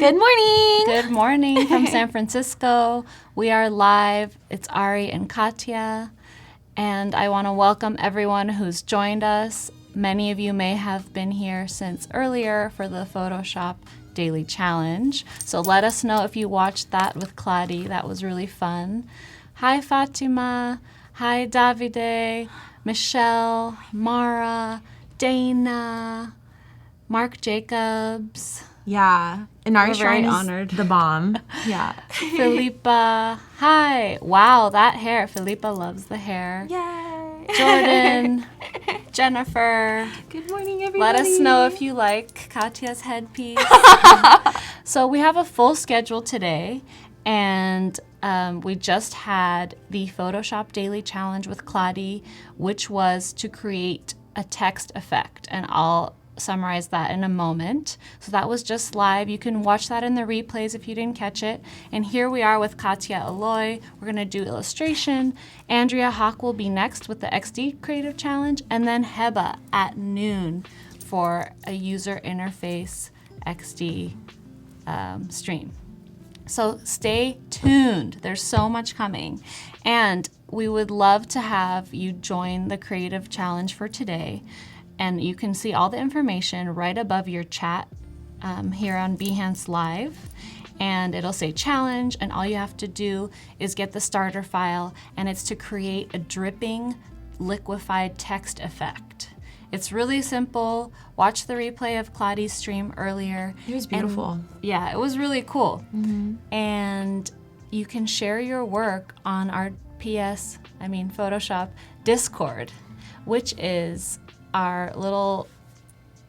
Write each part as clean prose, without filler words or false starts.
Good morning. Good morning from San Francisco. We are live. It's Ari and Katia. And I want to welcome everyone who's joined us. Many of you may have been here since earlier for the Photoshop Daily Challenge. So let us know if you watched that with Claudia. That was really fun. Hi, Fatima. Hi, Davide, Michelle, Mara, Dana, Mark Jacobs. Yeah. And Ari We're very is honored. The bomb. Yeah. Philippa. Hi. Wow, that hair. Philippa loves the hair. Yay. Jordan. Jennifer. Good morning, everybody. Let us know if you like Katia's headpiece. So we have a full schedule today, and we just had the Photoshop Daily Challenge with Claudia, which was to create a text effect, and I'll summarize that in a moment. So that was just live. You can watch that in the replays if you didn't catch it. And here we are with Katia Oloy. We're going to do illustration. Andrea Hawk will be next with the XD Creative Challenge, and then Heba at noon for a user interface XD stream. So stay tuned. There's so much coming. And we would love to have you join the Creative Challenge for today. And you can see all the information right above your chat here on Behance Live. And it'll say challenge, and all you have to do is get the starter file, and it's to create a dripping, liquefied text effect. It's really simple. Watch the replay of Claudia's stream earlier. It was beautiful. And, yeah, it was really cool. Mm-hmm. And you can share your work on our Photoshop Discord, which is our little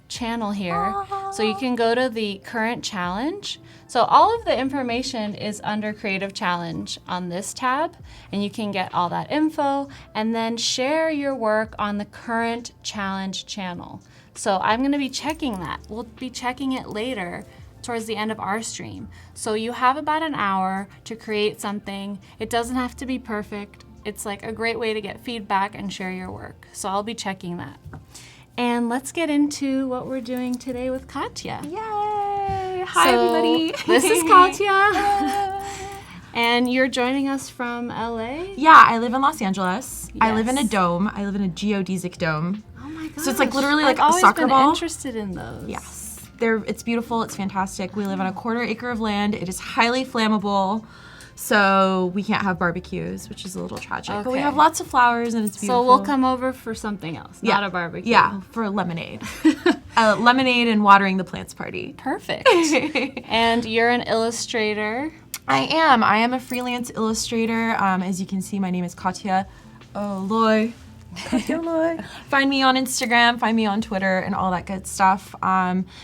channel here. So you can go to the current challenge. So all of the information is under Creative Challenge on this tab, and you can get all that info and then share your work on the current challenge channel. So I'm going to be checking that. We'll be checking it later towards the end of our stream. So you have about an hour to create something. It doesn't have to be perfect. It's like a great way to get feedback and share your work. So I'll be checking that. And let's get into what we're doing today with Katia. Yay! Hi, everybody. This is Katia. And you're joining us from LA? Yeah, I live in Los Angeles. Yes. I live in a dome. I live in a geodesic dome. Oh my gosh. So it's like literally like I've a soccer always been ball. Interested in those. Yes. It's beautiful. It's fantastic. We live on a 1/4 acre of land. It is highly flammable. So we can't have barbecues, which is a little tragic. Okay. But we have lots of flowers, and it's beautiful. So we'll come over for something else, not a barbecue. Yeah, for a lemonade. Lemonade and watering the plants party. Perfect. And you're an illustrator. I am. I am a freelance illustrator. As you can see, my name is Katia Oloy. Katia Oloy. Find me on Instagram, find me on Twitter, and all that good stuff.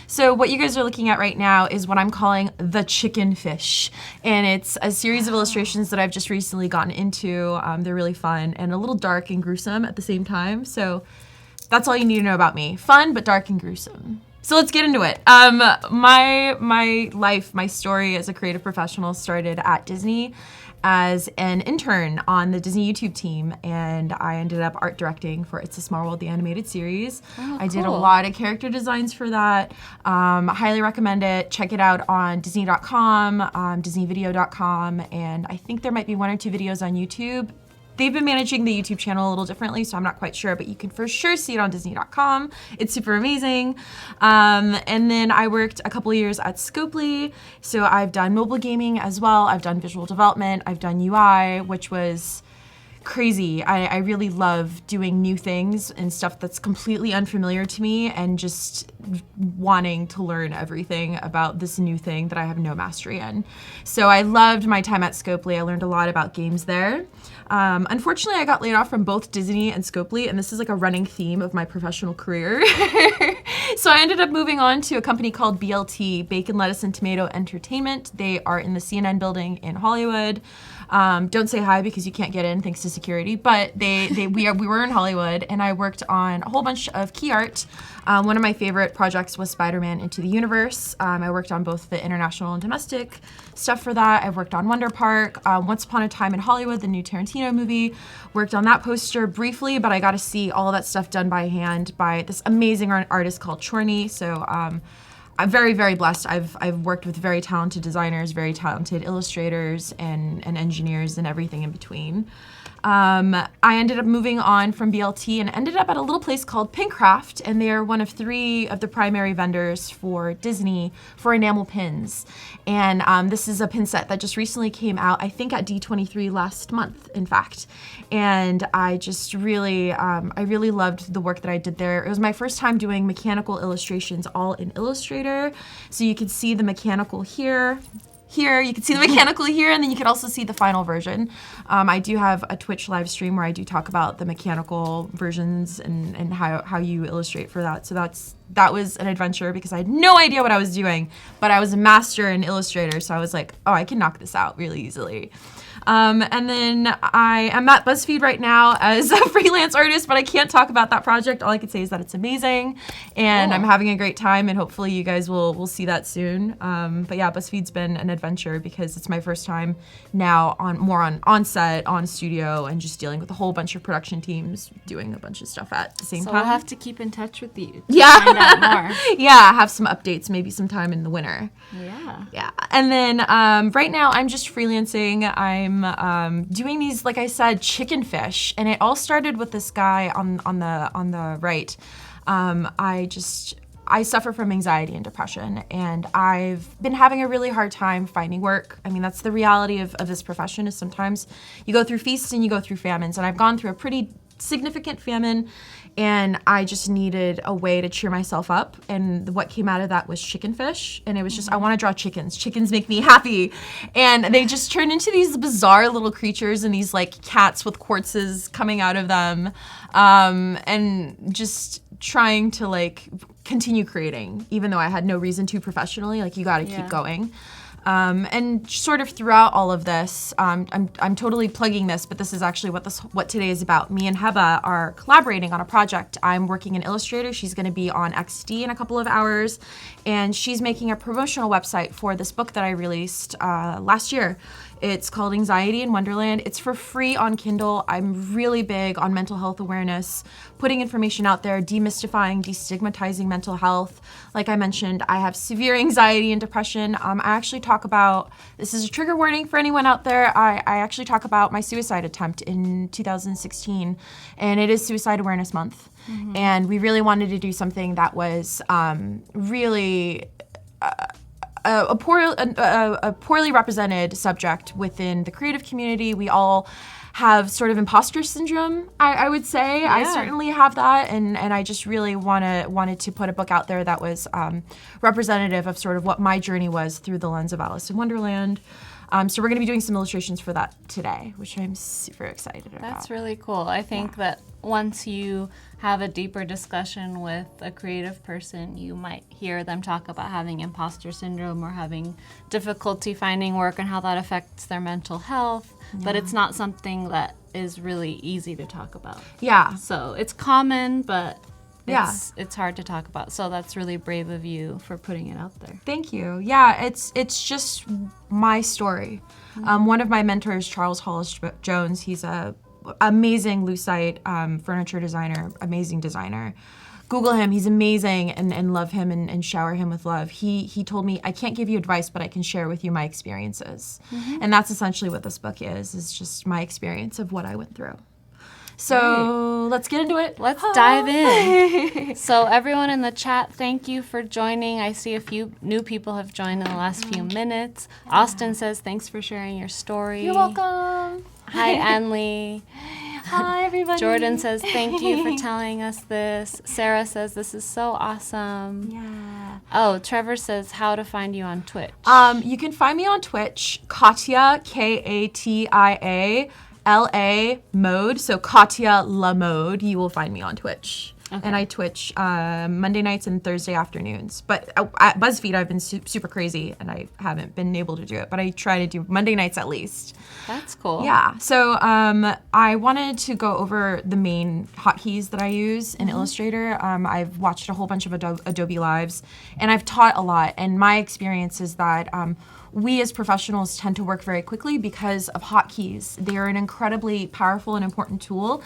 So what you guys are looking at right now is what I'm calling the chicken fish. And it's a series of illustrations that I've just recently gotten into. They're really fun and a little dark and gruesome at the same time. So that's all you need to know about me. Fun, but dark and gruesome. So let's get into it. My life, my story as a creative professional started at Disney as an intern on the Disney YouTube team, and I ended up art directing for It's a Small World, the animated series. Oh, I did a lot of character designs for that. Highly recommend it. Check it out on Disney.com, DisneyVideo.com, and I think there might be 1 or 2 videos on YouTube. They've been managing the YouTube channel a little differently, so I'm not quite sure, but you can for sure see it on Disney.com. It's super amazing. And then I worked a couple years at Scopely, so I've done mobile gaming as well. I've done visual development. I've done UI, which was crazy. I really love doing new things and stuff that's completely unfamiliar to me, and just wanting to learn everything about this new thing that I have no mastery in. So I loved my time at Scopely. I learned a lot about games there. Unfortunately, I got laid off from both Disney and Scopely, and this is like a running theme of my professional career. So I ended up moving on to a company called BLT, Bacon, Lettuce, and Tomato Entertainment. They are in the CNN building in Hollywood. Don't say hi because you can't get in thanks to security, but we were in Hollywood, and I worked on a whole bunch of key art. One of my favorite projects was Spider-Man Into the Universe. I worked on both the international and domestic stuff for that. I've worked on Wonder Park, Once Upon a Time in Hollywood, the new Tarantino movie. Worked on that poster briefly, but I got to see all of that stuff done by hand by this amazing artist called Chorney. So I'm very, very blessed. I've worked with very talented designers, very talented illustrators, and engineers, and everything in between. I ended up moving on from BLT and ended up at a little place called Pincraft, and they are one of 3 of the primary vendors for Disney for enamel pins. And this is a pin set that just recently came out, I think at D23 last month, in fact. And I just really, I really loved the work that I did there. It was my first time doing mechanical illustrations all in Illustrator. So you can see the mechanical here. Here, you can see the mechanical here, and then you can also see the final version. I do have a Twitch live stream where I do talk about the mechanical versions and how you illustrate for that. So that was an adventure because I had no idea what I was doing, but I was a master in Illustrator, so I was like, oh, I can knock this out really easily. And then I am at BuzzFeed right now as a freelance artist, but I can't talk about that project. All I can say is that it's amazing, and I'm having a great time, and hopefully you guys will see that soon. But yeah, BuzzFeed's been an adventure because it's my first time now on set, on studio, and just dealing with a whole bunch of production teams doing a bunch of stuff at the same time. So we'll have to keep in touch with you to Yeah. find out more. Yeah, have some updates maybe sometime in the winter. Yeah. Yeah, and then right now I'm just freelancing. I'm doing these, like I said, chicken fish, and it all started with this guy on the right. I suffer from anxiety and depression, and I've been having a really hard time finding work. I mean, that's the reality of this profession, is sometimes you go through feasts and you go through famines, and I've gone through a pretty significant famine, and I just needed a way to cheer myself up, and what came out of that was chicken fish, and it was just, I want to draw chickens. Chickens make me happy, and they just turned into these bizarre little creatures, and these like cats with quartzes coming out of them, and just trying to like continue creating, even though I had no reason to professionally. Like, you got to keep going. And sort of throughout all of this, I'm totally plugging this, but this is actually what today is about. Me and Heba are collaborating on a project. I'm working in Illustrator. She's going to be on XD in a couple of hours, and she's making a promotional website for this book that I released last year. It's called Anxiety and Wonderland. It's for free on Kindle. I'm really big on mental health awareness, putting information out there, demystifying, destigmatizing mental health. Like I mentioned, I have severe anxiety and depression. I actually talk about, this is a trigger warning for anyone out there, I actually talk about my suicide attempt in 2016, and it is Suicide Awareness Month. Mm-hmm. And we really wanted to do something that was really a poorly represented subject within the creative community. We all have sort of imposter syndrome, I would say. Yeah. I certainly have that, and I just really wanted to put a book out there that was representative of sort of what my journey was through the lens of Alice in Wonderland. So we're going to be doing some illustrations for that today, which I'm super excited about. That's really cool. I think that once you have a deeper discussion with a creative person, you might hear them talk about having imposter syndrome or having difficulty finding work and how that affects their mental health. Yeah. But it's not something that is really easy to talk about. Yeah. So it's common, but it's hard to talk about. So that's really brave of you for putting it out there. Thank you. Yeah, it's just my story. Mm-hmm. One of my mentors, Charles Hollis Jones, he's a amazing lucite furniture designer, amazing designer. Google him, he's amazing, and love him and shower him with love. He told me, I can't give you advice, but I can share with you my experiences. Mm-hmm. And that's essentially what this book is just my experience of what I went through. So let's get into it. Let's dive in. So everyone in the chat, thank you for joining. I see a few new people have joined in the last few minutes. Austin says, thanks for sharing your story. You're welcome. Hi, Anli. Hi, everybody. Jordan says, thank you for telling us this. Sarah says, this is so awesome. Yeah. Oh, Trevor says, how to find you on Twitch. You can find me on Twitch, Katia, Katia LA Mode, so Katia La Mode. You will find me on Twitch. Okay. And I Twitch Monday nights and Thursday afternoons. But at BuzzFeed, I've been super crazy, and I haven't been able to do it. But I try to do Monday nights at least. That's cool. Yeah. So I wanted to go over the main hotkeys that I use in Illustrator. I've watched a whole bunch of Adobe Lives, and I've taught a lot. And my experience is that we as professionals tend to work very quickly because of hotkeys. They're an incredibly powerful and important tool,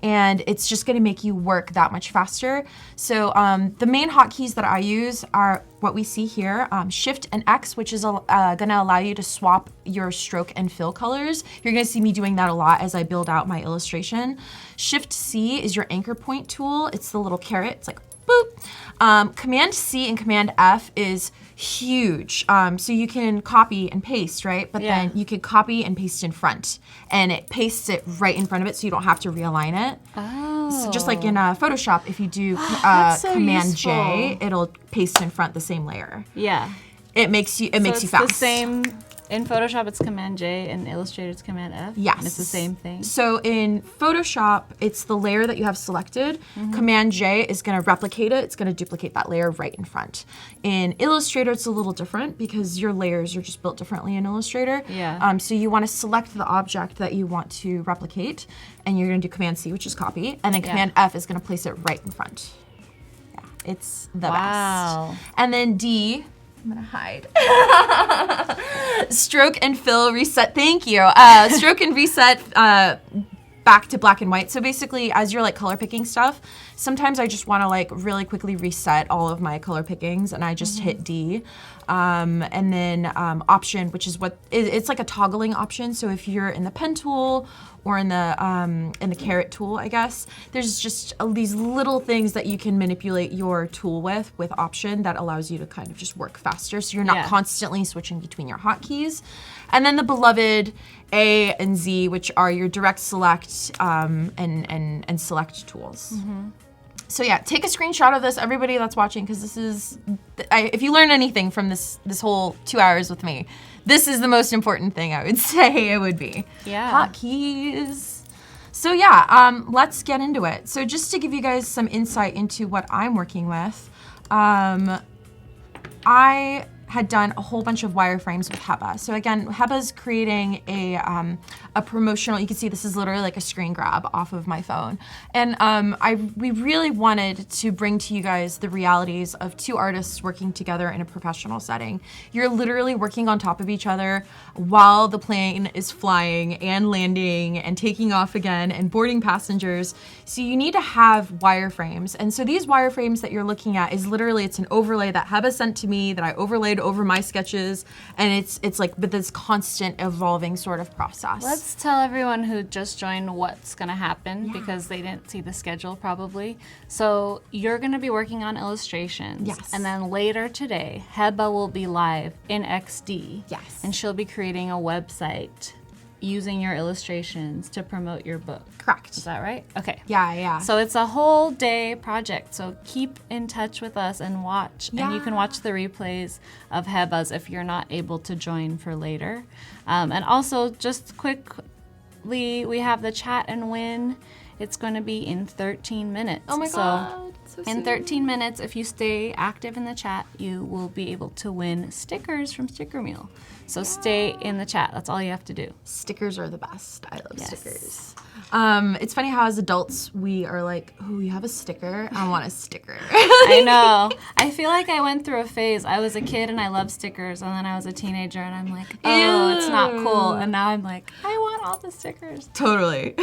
and it's just gonna make you work that much faster. So the main hotkeys that I use are what we see here, Shift and X, which is gonna allow you to swap your stroke and fill colors. You're gonna see me doing that a lot as I build out my illustration. Shift C is your anchor point tool. It's the little caret, it's like boop. Command C and Command F is huge. So you can copy and paste, right? But then you can copy and paste in front, and it pastes it right in front of it, so you don't have to realign it. Oh. So just like in Photoshop, if you do so Command useful. J, it'll paste in front the same layer. Yeah. It makes you It's fast. the same. In Photoshop, it's Command J, and Illustrator, it's Command F. Yes. And it's the same thing. So in Photoshop, it's the layer that you have selected. Command J is going to replicate it. It's going to duplicate that layer right in front. In Illustrator, it's a little different because your layers are just built differently in Illustrator. Yeah. So you want to select the object that you want to replicate, and you're going to do Command C, which is copy, and then Command F is going to place it right in front. Yeah, it's the best. And then D, I'm gonna hide. Stroke and fill reset, thank you. Stroke and reset back to black and white. So basically, as you're like color picking stuff, sometimes I just wanna like really quickly reset all of my color pickings, and I just hit D. And then option, which is it's like a toggling option. So if you're in the pen tool or in the caret tool, I guess, there's just these little things that you can manipulate your tool with option that allows you to kind of just work faster. So you're not constantly switching between your hotkeys. And then the beloved A and Z, which are your direct select and select tools. So yeah, take a screenshot of this, everybody that's watching, because this is, if you learn anything from this whole 2 hours with me, this is the most important thing I would say it would be. Yeah. Hotkeys. So yeah, let's get into it. So just to give you guys some insight into what I'm working with, I had done a whole bunch of wireframes with Heba. So again, Heba's creating a promotional, you can see this is literally like a screen grab off of my phone. And we really wanted to bring to you guys the realities of two artists working together in a professional setting. You're literally working on top of each other while the plane is flying and landing and taking off again and boarding passengers. So you need to have wireframes. And so these wireframes that you're looking at is literally, it's an overlay that Heba sent to me that I overlaid over my sketches, and it's like this constant evolving sort of process. Let's tell everyone who just joined what's gonna happen because they didn't see the schedule probably. So you're gonna be working on illustrations. Yes. And then later today, Heba will be live in XD. Yes. And she'll be creating a website using your illustrations to promote your book. Correct. Is that right? Okay. Yeah. So it's a whole day project. So keep in touch with us and watch. And you can watch the replays of Heba's if you're not able to join for later. And also, just quickly, we have the chat and win. It's going to be in 13 minutes. Oh my God. So in 13 minutes, if you stay active in the chat, you will be able to win stickers from Sticker Mule. So stay in the chat. That's all you have to do. Stickers are the best. I love stickers. It's funny how as adults we are like, oh, you have a sticker? I want a sticker. I know. I feel like I went through a phase. I was a kid and I loved stickers, and then I was a teenager and I'm like, oh, it's not cool. And now I'm like, I want all the stickers. Totally.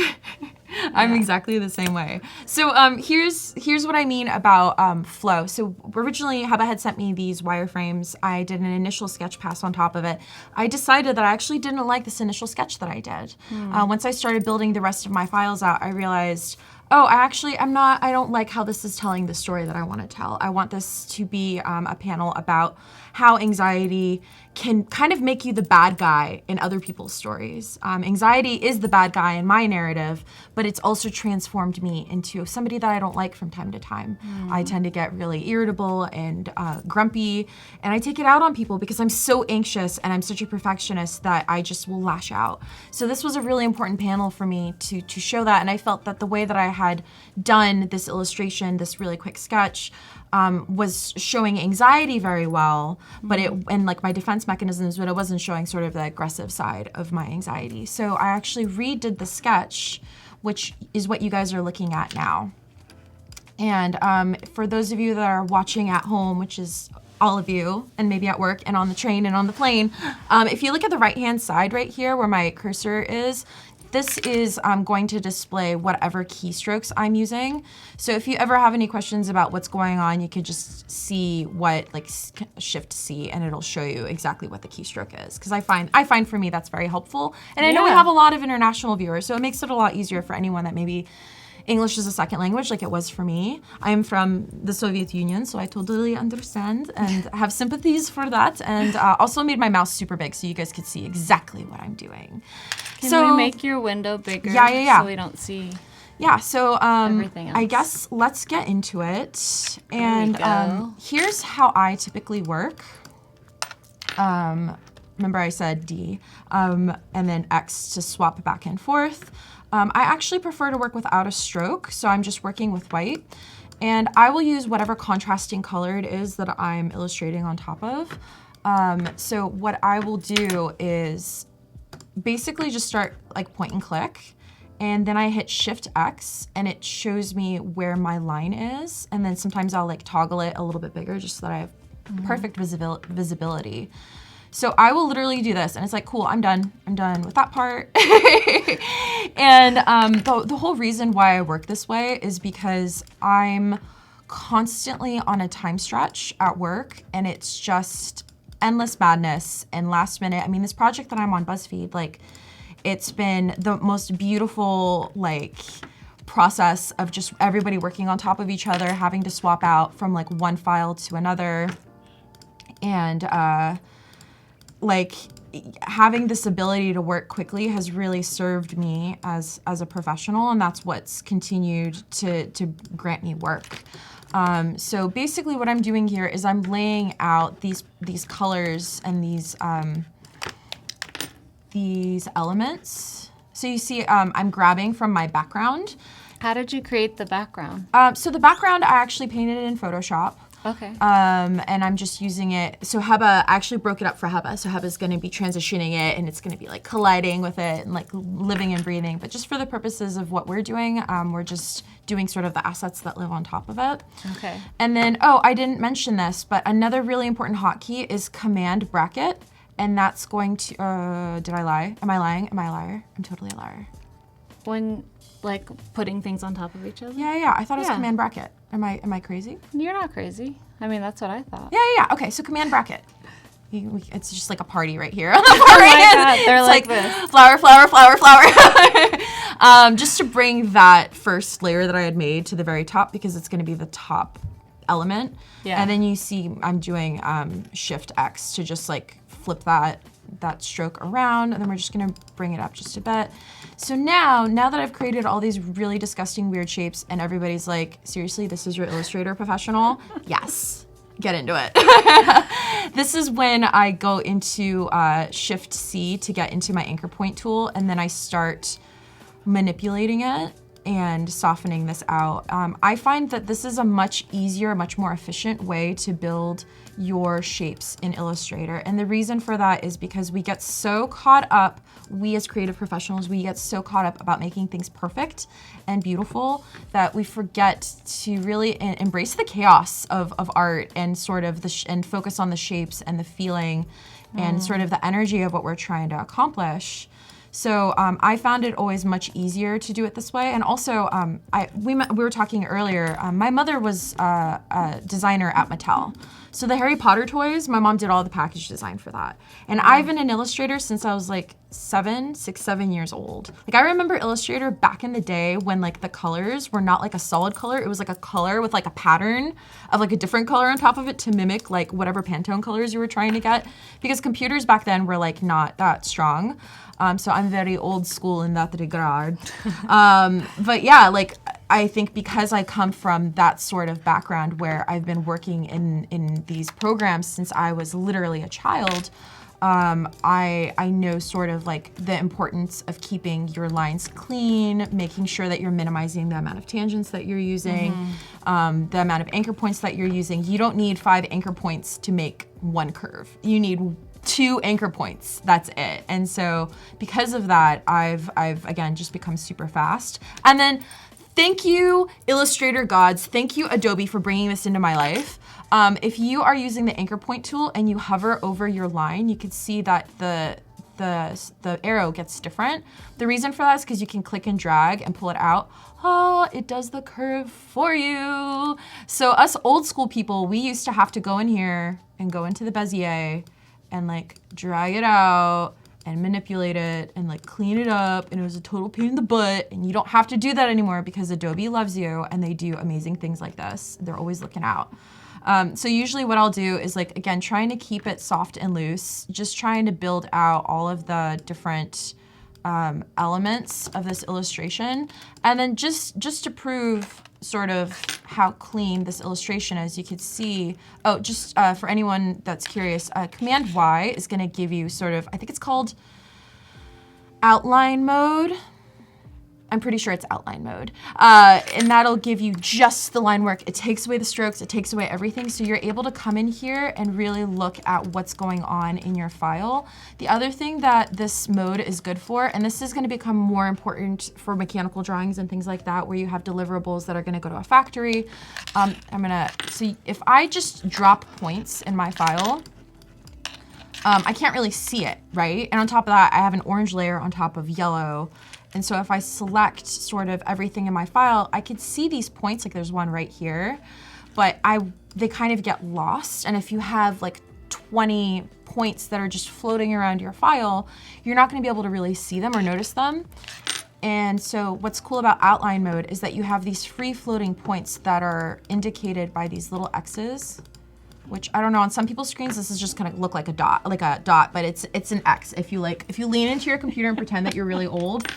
I'm exactly the same way. So here's what I mean about flow. So originally Heba had sent me these wireframes. I did an initial sketch pass on top of it. I decided that I actually didn't like this initial sketch that I did. Once I started building the rest of my files out, I realized, oh, I don't like how this is telling the story that I want to tell. I want this to be a panel about how anxiety can kind of make you the bad guy in other people's stories. Anxiety is the bad guy in my narrative, but it's also transformed me into somebody that I don't like from time to time. I tend to get really irritable and grumpy, and I take it out on people because I'm so anxious and I'm such a perfectionist that I just will lash out. So this was a really important panel for me to show that, and I felt that the way that I had done this illustration, this really quick sketch, was showing anxiety very well, but and like my defense mechanisms, but it wasn't showing sort of the aggressive side of my anxiety. So I actually redid the sketch, which is what you guys are looking at now. And for those of you that are watching at home, which is all of you, and maybe at work and on the train and on the plane, if you look at the right-hand side right here where my cursor is, this is going to display whatever keystrokes I'm using. So if you ever have any questions about what's going on, you could just see what, like Shift C, and it'll show you exactly what the keystroke is. Because I find for me that's very helpful. And I know we have a lot of international viewers, so it makes it a lot easier for anyone that maybe English is a second language, like it was for me. I'm from the Soviet Union, so I totally understand and have sympathies for that. And also made my mouse super big so you guys could see exactly what I'm doing. Can we make your window bigger? Yeah. So we don't see. Yeah, so everything else. I guess let's get into it. And here's how I typically work. Remember I said D, and then X to swap back and forth. I actually prefer to work without a stroke, so I'm just working with white. And I will use whatever contrasting color it is that I'm illustrating on top of. So what I will do is basically just start like point and click, and then I hit Shift X, and it shows me where my line is. And then sometimes I'll like toggle it a little bit bigger just so that I have perfect visibility. So I will literally do this, and it's like, cool, I'm done with that part. And the whole reason why I work this way is because I'm constantly on a time stretch at work, and it's just endless madness and last minute. I mean, this project that I'm on BuzzFeed, like, it's been the most beautiful, like, process of just everybody working on top of each other, having to swap out from like one file to another. And like having this ability to work quickly has really served me as a professional, and that's what's continued to grant me work. So basically what I'm doing here is I'm laying out these colors and these elements. So you see I'm grabbing from my background. How did you create the background? So the background I actually painted in Photoshop. Okay. And I'm just using it. So Heba, I actually broke it up for Heba. So Heba's gonna be transitioning it, and it's gonna be like colliding with it and like living and breathing. But just for the purposes of what we're doing, we're just doing sort of the assets that live on top of it. Okay. And then, oh, I didn't mention this, but another really important hotkey is Command bracket. And that's going to, did I lie? Am I lying? Am I a liar? I'm totally a liar. When, like, putting things on top of each other? Yeah, I thought it was Command bracket. Am I crazy? You're not crazy. I mean, that's what I thought. Yeah. Okay, so Command bracket. It's just like a party right here on the far end. God, they're it's like this. Flower. Just to bring that first layer that I had made to the very top, because it's going to be the top element. Yeah. And then you see I'm doing Shift X to just like flip that stroke around, and then we're just gonna bring it up just a bit. So now that I've created all these really disgusting weird shapes, and everybody's like, seriously, this is your Illustrator professional? Yes, get into it. This is when I go into Shift C to get into my anchor point tool, and then I start manipulating it and softening this out. I find that this is a much easier, much more efficient way to build your shapes in Illustrator. And the reason for that is because we get so caught up, we as creative professionals, we get so caught up about making things perfect and beautiful that we forget to really embrace the chaos of art and sort of and focus on the shapes and the feeling and sort of the energy of what we're trying to accomplish. So I found it always much easier to do it this way. And also, we were talking earlier, my mother was a designer at Mattel. So the Harry Potter toys, my mom did all the package design for that. And I've been an illustrator since I was like 7 years old. Like I remember Illustrator back in the day when like the colors were not like a solid color. It was like a color with like a pattern of like a different color on top of it to mimic like whatever Pantone colors you were trying to get. Because computers back then were like not that strong. So I'm very old school in that regard. But yeah, like I think because I come from that sort of background where I've been working in these programs since I was literally a child, I know sort of like the importance of keeping your lines clean, making sure that you're minimizing the amount of tangents that you're using, the amount of anchor points that you're using. You don't need 5 anchor points to make one curve. You need 2 anchor points, that's it. And so because of that, I've again just become super fast. And then Thank you, Illustrator gods. Thank you, Adobe, for bringing this into my life. If you are using the anchor point tool and you hover over your line, you can see that the arrow gets different. The reason for that is because you can click and drag and pull it out. Oh, it does the curve for you. So us old school people, we used to have to go in here and go into the bezier and like drag it out and manipulate it and like clean it up, and it was a total pain in the butt, and you don't have to do that anymore because Adobe loves you and they do amazing things like this. They're always looking out. So usually what I'll do is like, again, trying to keep it soft and loose, just trying to build out all of the different elements of this illustration. And then just to prove sort of how clean this illustration is, you could see, for anyone that's curious, Command Y is gonna give you sort of, I think it's called outline mode. I'm pretty sure it's outline mode. And that'll give you just the line work. It takes away the strokes, it takes away everything, so you're able to come in here and really look at what's going on in your file. The other thing that this mode is good for, and this is gonna become more important for mechanical drawings and things like that, where you have deliverables that are gonna go to a factory. So if I just drop points in my file, I can't really see it, right? And on top of that, I have an orange layer on top of yellow. And so if I select sort of everything in my file, I could see these points, like there's one right here, but they kind of get lost. And if you have like 20 points that are just floating around your file, you're not gonna be able to really see them or notice them. And so what's cool about outline mode is that you have these free floating points that are indicated by these little X's, which I don't know, on some people's screens this is just gonna look like a dot, but it's an X. If you lean into your computer and pretend that you're really old,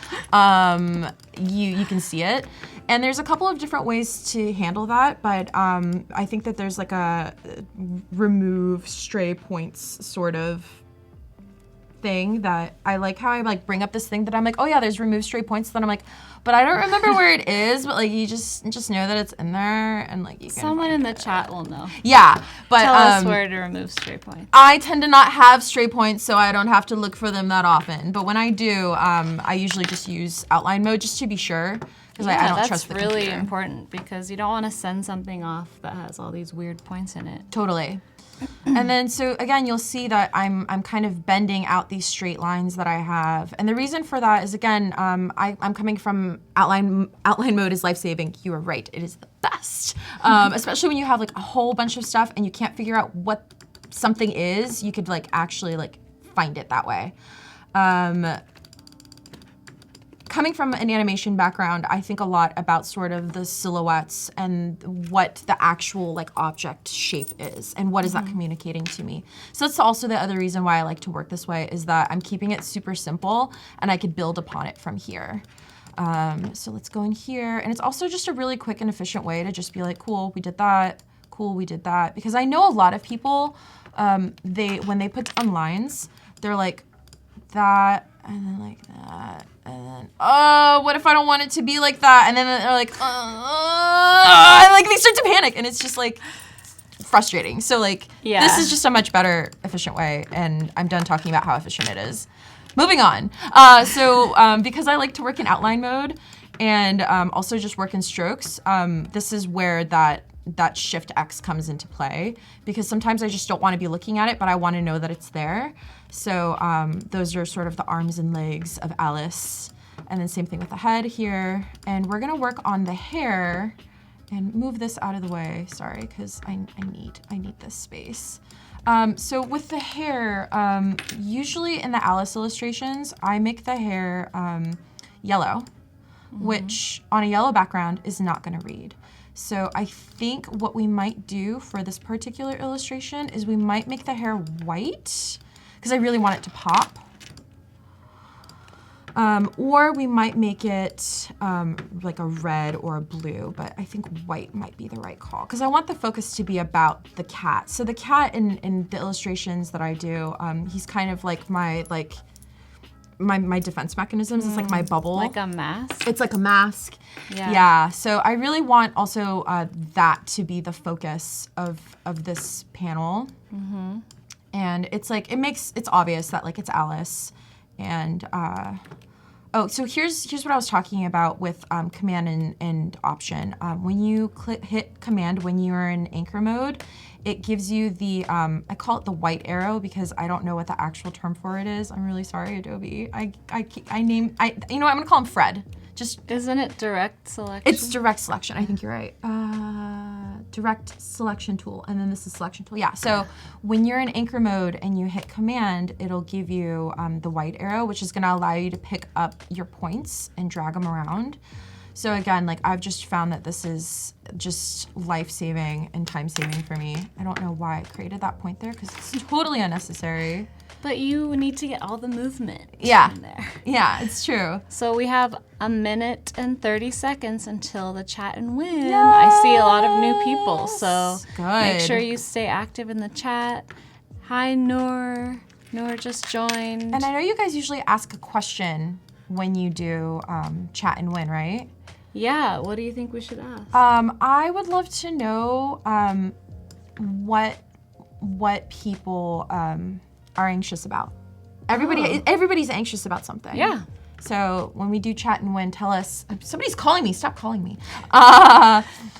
you can see it. And there's a couple of different ways to handle that, but I think that there's like a remove stray points sort of thing that I like, how I like bring up this thing that I'm like, oh yeah, there's remove stray points. Then I'm like, but I don't remember where it is, but like you just know that it's in there, and like you can. Someone in the chat will know. Yeah, but tell us where to remove stray points. I tend to not have stray points, so I don't have to look for them that often. But when I do, I usually just use outline mode just to be sure, because I don't trust the computer. That's really important, because you don't want to send something off that has all these weird points in it. Totally. And then, so again, you'll see that I'm kind of bending out these straight lines that I have. And the reason for that is, again, I'm coming from outline mode is life-saving. You are right, it is the best. Especially when you have like a whole bunch of stuff and you can't figure out what something is, you could like actually like find it that way. Coming from an animation background, I think a lot about sort of the silhouettes and what the actual like object shape is and what is that communicating to me. So that's also the other reason why I like to work this way, is that I'm keeping it super simple and I could build upon it from here. So let's go in here, and it's also just a really quick and efficient way to just be like, cool, we did that, cool, we did that. Because I know a lot of people, when they put on lines, they're like that, and then like that, and then, oh, what if I don't want it to be like that? And then they're like, and like they start to panic, and it's just like frustrating. So like, this is just a much better, efficient way, and I'm done talking about how efficient it is. Moving on. Because I like to work in outline mode and also just work in strokes, this is where that Shift X comes into play, because sometimes I just don't want to be looking at it, but I want to know that it's there. So those are sort of the arms and legs of Alice. And then same thing with the head here. And we're gonna work on the hair and move this out of the way. Sorry, because I need this space. So with the hair, usually in the Alice illustrations, I make the hair yellow, which on a yellow background is not gonna read. So I think what we might do for this particular illustration is we might make the hair white, because I really want it to pop. Or we might make it like a red or a blue, but I think white might be the right call, because I want the focus to be about the cat. So the cat in the illustrations that I do, he's kind of like my defense mechanisms. It's like my bubble. Like a mask? It's like a mask. Yeah. So I really want also that to be the focus of this panel. And it's like, it's obvious that like it's Alice. And Oh, so here's what I was talking about with command and option. When you hit command when you're in anchor mode, it gives you the, I call it the white arrow because I don't know what the actual term for it is. I'm really sorry, Adobe. You know what, I'm gonna call him Fred. Isn't it direct selection? It's direct selection, I think you're right. Direct selection tool, and then this is selection tool. Yeah, so when you're in anchor mode and you hit command, it'll give you the white arrow, which is gonna allow you to pick up your points and drag them around. So again, like I've just found that this is just life-saving and time-saving for me. I don't know why I created that point there because it's totally unnecessary. But you need to get all the movement in there. Yeah, it's true. So we have 1 minute and 30 seconds until the chat and win. I see a lot of new people, so make sure you stay active in the chat. Hi, Noor. Noor just joined. And I know you guys usually ask a question when you do chat and win, right? Yeah, what do you think we should ask? I would love to know what people are anxious about. Everybody's anxious about something. Yeah. So when we do chat and win, tell us. Somebody's calling me. Stop calling me.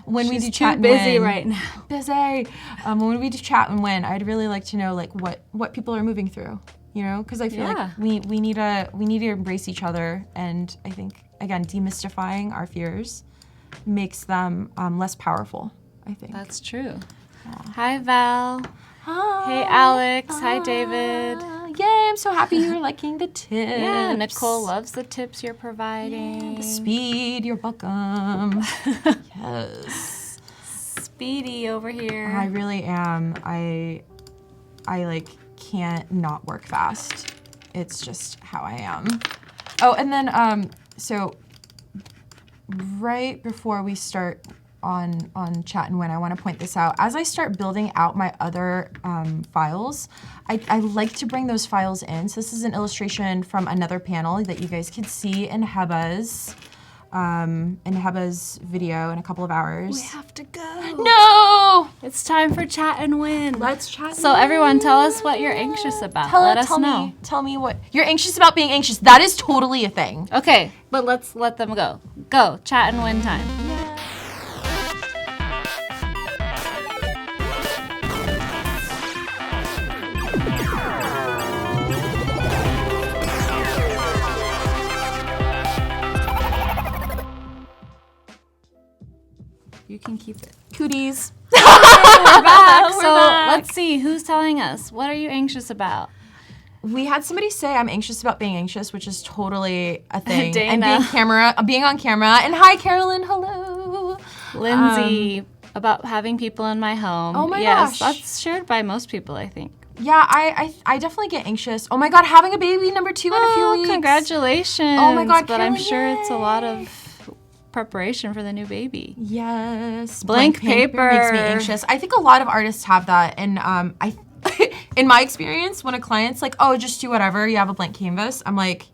When we do chat and win, busy right now. Busy. When we do chat and win, I'd really like to know like what people are moving through. You know, because I feel like we need to embrace each other, and I think again demystifying our fears makes them less powerful. I think that's true. Hi, Val. Hi. Hey, Alex. Hi, David. Yay, I'm so happy you're liking the tips. Yeah, Nicole loves the tips you're providing. Yeah, the speed, you're welcome. Yes. Speedy over here. I really am. I like can't not work fast. It's just how I am. Oh, and then so right before we start on chat and win, I want to point this out. As I start building out my other files, I like to bring those files in. So this is an illustration from another panel that you guys could see in Heba's video in a couple of hours. We have to go. No! It's time for chat and win. Let's chat. So everyone, tell us what you're anxious about. Let us know. Tell me what you're anxious about. Being anxious. That is totally a thing. Okay, but let's let them go. Go, chat and win time. You can keep it. Cooties. We're back. We're So back. let's see, who's telling us? What are you anxious about? We had somebody say I'm anxious about being anxious, which is totally a thing. Dana. And being on camera. And hi, Carolyn. Hello. Lindsay, about having people in my home. Oh my yes, gosh. that's shared by most people, I think. Yeah, I definitely get anxious. Oh my God, having a baby number 2 in a few weeks. Congratulations. Oh my God, but I'm Carolyn, sure it's a yay. lot of preparation for the new baby. Yes. Blank paper makes me anxious. I think a lot of artists have that. And in my experience, when a client's like, oh, just do whatever, you have a blank canvas, I'm like,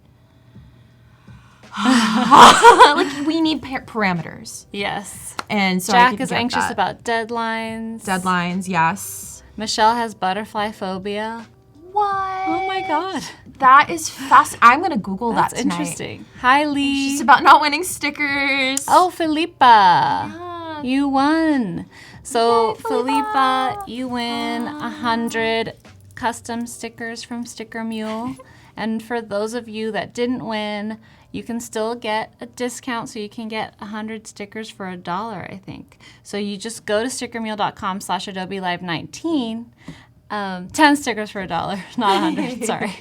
like we need parameters. Yes. And so Jack is anxious about deadlines. Deadlines, yes. Michelle has butterfly phobia. What? Oh my God. That is fast. I'm going to Google That's that tonight. interesting. Hi, Lee. It's just about not winning stickers. Oh, Felipa. Yeah. You won. So, Yay, Felipa, you win 100 custom stickers from Sticker Mule. And for those of you that didn't win, you can still get a discount, so you can get 100 stickers for $1, I think. So you just go to stickermule.com/Adobe Live 19. 10 stickers for $1, not 100, sorry.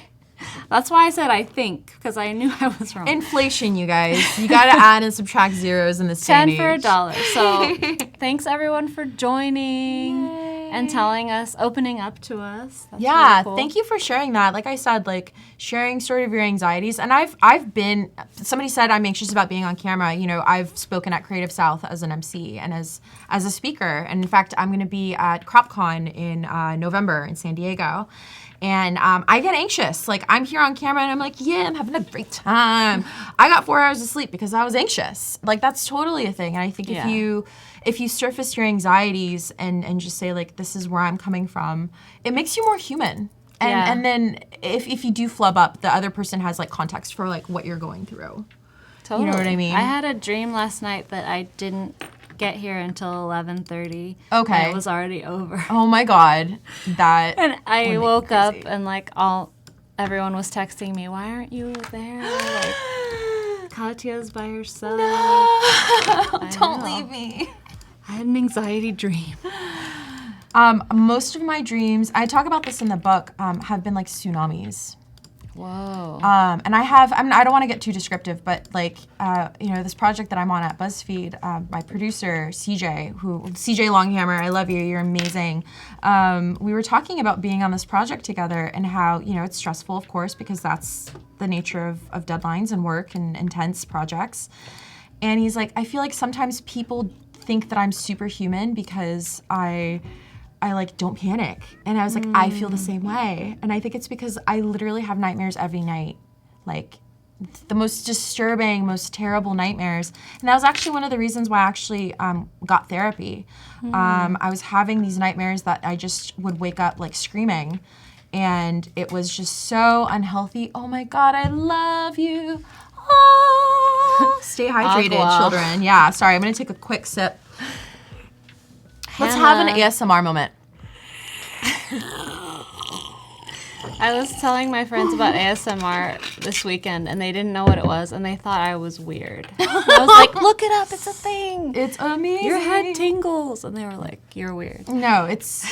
That's why I said I think, because I knew I was wrong. Inflation, you guys. You got to add and subtract zeros in this day and 10 for age. $1. So thanks everyone for joining and telling us, opening up to us. That's Yeah, really cool. thank you for sharing that. Like I said, like sharing sort of your anxieties. And I've been, somebody said I'm anxious about being on camera. You know, I've spoken at Creative South as an MC and as a speaker. And in fact, I'm going to be at CropCon in November in San Diego. And I get anxious. Like I'm here on camera and I'm like, yeah, I'm having a great time. I got 4 hours of sleep because I was anxious. Like that's totally a thing. And I think if you surface your anxieties and just say like, this is where I'm coming from, it makes you more human. And then if you do flub up, the other person has like context for like what you're going through. Totally. You know what I mean? I had a dream last night that I didn't get here until 11:30. Okay. And it was already over. Oh my God. That. And I would make woke me up crazy. and like everyone was texting me, why aren't you there? Like, Katia's by herself. Don't know. leave me. I had an anxiety dream. Most of my dreams, I talk about this in the book, have been like tsunamis. Whoa. And I don't want to get too descriptive, but like, this project that I'm on at BuzzFeed, my producer, CJ Longhammer, I love you, you're amazing. We were talking about being on this project together and how, it's stressful, of course, because that's the nature of deadlines and work and intense projects. And he's like, I feel like sometimes people think that I'm superhuman because I like don't panic. And I was like, I feel the same way. And I think it's because I literally have nightmares every night. Like the most disturbing, most terrible nightmares. And that was actually one of the reasons why I actually got therapy. I was having these nightmares that I just would wake up like screaming. And it was just so unhealthy. Oh my God, I love you. Oh. Stay hydrated, Agua. children. Yeah, sorry, I'm gonna take a quick sip. Let's have an ASMR moment. I was telling my friends about ASMR this weekend, and they didn't know what it was, and they thought I was weird. I was like, look it up, it's a thing. It's amazing. Your head tingles. And they were like, you're weird. No, it's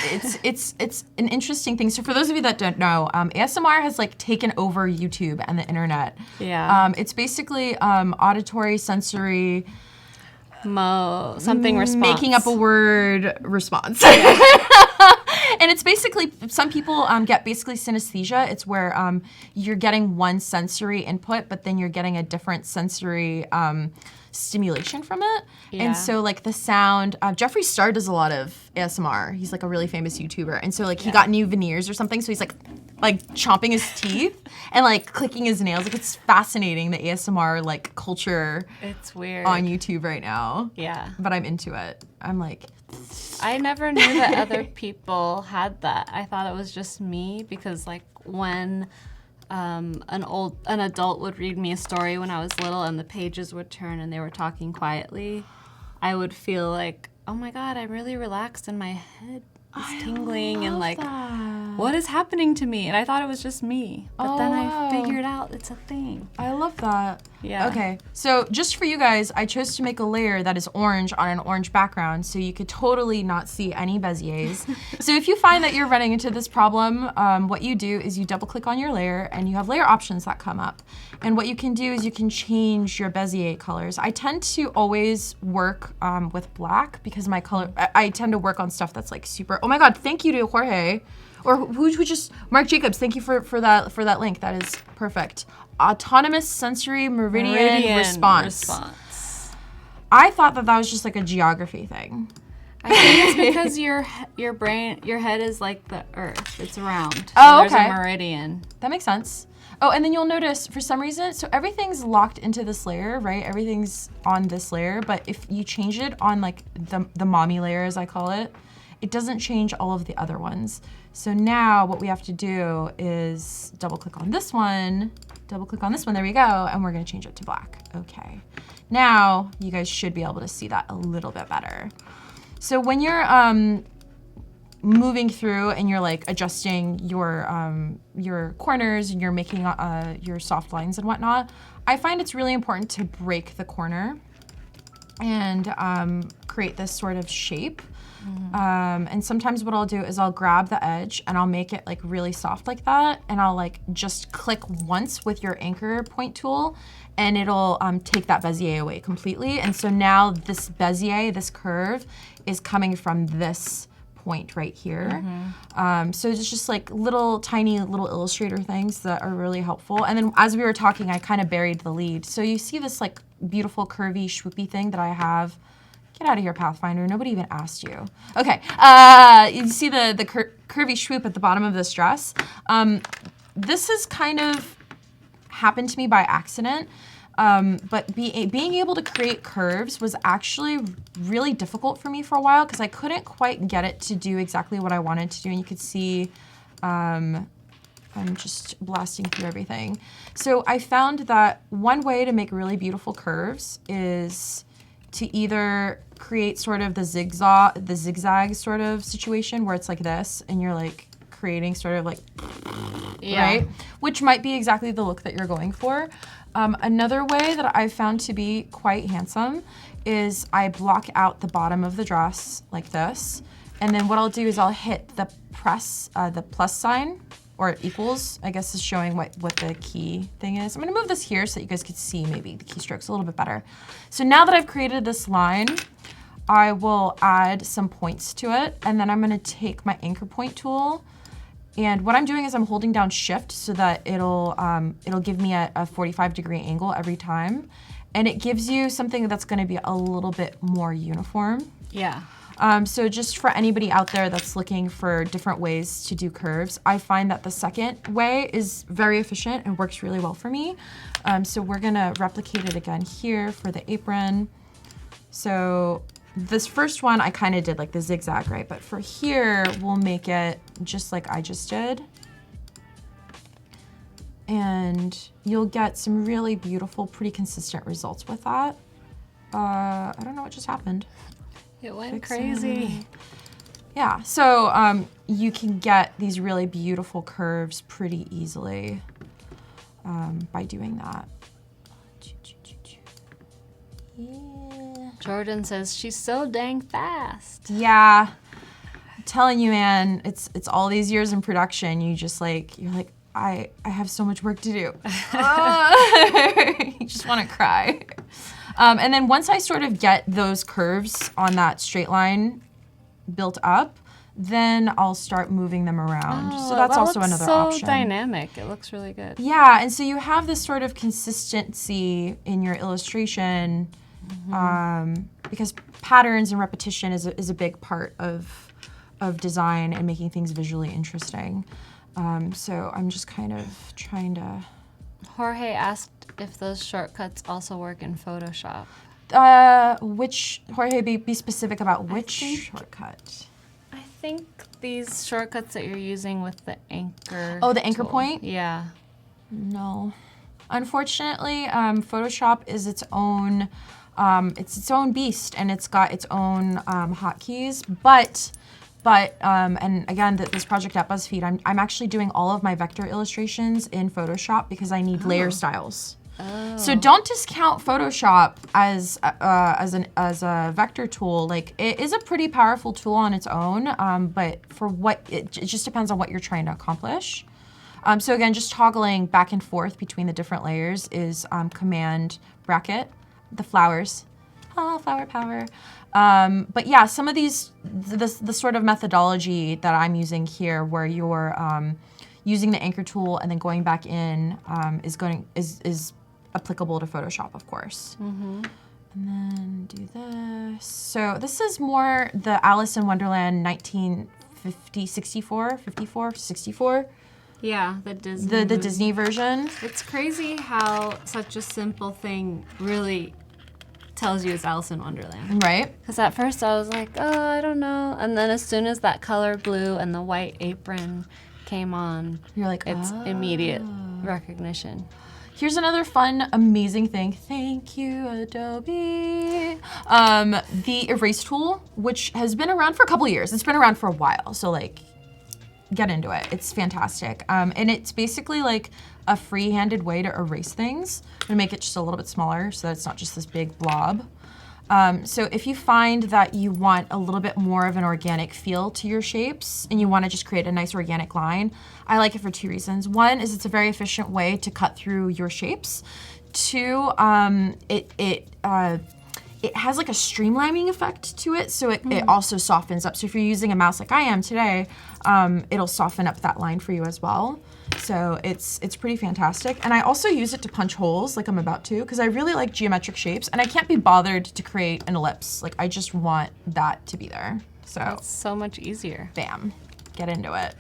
an interesting thing. So for those of you that don't know, ASMR has like taken over YouTube and the internet. Yeah. It's basically auditory, sensory, Something response. making up a word response. And it's basically, some people get basically synesthesia. It's where you're getting one sensory input, but then you're getting a different sensory stimulation from it. Yeah. And so like the sound, Jeffree Star does a lot of ASMR. He's like a really famous YouTuber. And so like he got new veneers or something. So he's like chomping his teeth and like clicking his nails. Like it's fascinating, the ASMR like culture It's weird. on YouTube right now. Yeah. But I'm into it. I'm like, I never knew that other people had that. I thought it was just me because like when an adult would read me a story when I was little and the pages would turn and they were talking quietly, I would feel like, oh my God, I'm really relaxed and my head is tingling and like, what is happening to me? And I thought it was just me. But then I figured out it's a thing. I love that. Yeah. Okay, so just for you guys, I chose to make a layer that is orange on an orange background, so you could totally not see any beziers. So if you find that you're running into this problem, what you do is you double click on your layer and you have layer options that come up. And what you can do is you can change your bezier colors. I tend to always work with black because my color, I tend to work on stuff that's like super, oh my God, thank you to Jorge. Or who just, Mark Jacobs, thank you for that link. That is perfect. Autonomous sensory meridian response. I thought that was just like a geography thing. I think it's because your head is like the earth. It's round. So Oh, there's okay. a meridian. That makes sense. Oh, and then you'll notice for some reason, so everything's locked into this layer, right? Everything's on this layer, but if you change it on like the mommy layer, as I call it, it doesn't change all of the other ones. So now what we have to do is double click on this one, there we go, and we're gonna change it to black. Okay. Now you guys should be able to see that a little bit better. So when you're moving through and you're like adjusting your corners and you're making your soft lines and whatnot, I find it's really important to break the corner and create this sort of shape. And sometimes what I'll do is I'll grab the edge and I'll make it like really soft like that, and I'll like just click once with your anchor point tool and it'll take that bezier away completely. And so now this bezier, this curve, is coming from this point right here. So it's just like tiny little Illustrator things that are really helpful. And then as we were talking, I kind of buried the lead. So you see this like beautiful curvy swoopy thing that I have. Get out of here, Pathfinder. Nobody even asked you. Okay, you see the curvy swoop at the bottom of this dress. This has kind of happened to me by accident, but being able to create curves was actually really difficult for me for a while because I couldn't quite get it to do exactly what I wanted to do. And you could see I'm just blasting through everything. So I found that one way to make really beautiful curves is to either create sort of the zigzag sort of situation where it's like this, and you're like creating sort of like, right? Which might be exactly the look that you're going for. Another way that I've found to be quite handsome is I block out the bottom of the dress like this, and then what I'll do is I'll hit the plus sign, or equals, I guess is showing what the key thing is. I'm gonna move this here so that you guys could see maybe the keystrokes a little bit better. So now that I've created this line, I will add some points to it, and then I'm gonna take my anchor point tool, and what I'm doing is I'm holding down shift so that it'll give me a 45-degree angle every time, and it gives you something that's gonna be a little bit more uniform. Yeah. So just for anybody out there that's looking for different ways to do curves, I find that the second way is very efficient and works really well for me. So we're gonna replicate it again here for the apron. So this first one, I kind of did like the zigzag, right? But for here, we'll make it just like I just did. And you'll get some really beautiful, pretty consistent results with that. I don't know what just happened. It went crazy. Yeah, so you can get these really beautiful curves pretty easily by doing that. Yeah. Jordan says she's so dang fast. Yeah, I'm telling you, man, it's all these years in production. You're like, I have so much work to do. You just want to cry. And then once I sort of get those curves on that straight line built up, then I'll start moving them around. So that's also another option. So dynamic. It looks really good. Yeah, and so you have this sort of consistency in your illustration, because patterns and repetition is a big part of design and making things visually interesting. So I'm just kind of trying to... Jorge asked if those shortcuts also work in Photoshop. Which, Jorge, be specific about which shortcut? I think these shortcuts that you're using with the anchor. Oh, the anchor tool. point? Yeah. No. Unfortunately, Photoshop is its own beast, and it's got its own hotkeys, but and again, this project at BuzzFeed, I'm actually doing all of my vector illustrations in Photoshop because I need layer styles. Oh. So don't discount Photoshop as a vector tool. Like, it is a pretty powerful tool on its own, but for what it just depends on what you're trying to accomplish. So again, just toggling back and forth between the different layers is command bracket, the flowers. Oh, flower power. But yeah, some of the sort of methodology that I'm using here, where you're using the anchor tool and then going back in, is applicable to Photoshop, of course. And then do this. So this is more the Alice in Wonderland 64. Yeah, the Disney. The Disney version. It's crazy how such a simple thing really tells you it's Alice in Wonderland. Right. Because at first I was like, oh, I don't know. And then as soon as that color blue and the white apron came on, you're like, it's immediate recognition. Here's another fun, amazing thing. Thank you, Adobe. The erase tool, which has been around for a couple years. It's been around for a while, so like, get into it. It's fantastic. And it's basically like a free-handed way to erase things. I'm gonna make it just a little bit smaller so that it's not just this big blob. So if you find that you want a little bit more of an organic feel to your shapes and you want to just create a nice organic line, I like it for two reasons. One is it's a very efficient way to cut through your shapes. Two, it has like a streamlining effect to it, so it also softens up. So if you're using a mouse like I am today, it'll soften up that line for you as well. So it's pretty fantastic. And I also use it to punch holes like I'm about to, because I really like geometric shapes and I can't be bothered to create an ellipse. Like, I just want that to be there. So it's so much easier. Bam, get into it.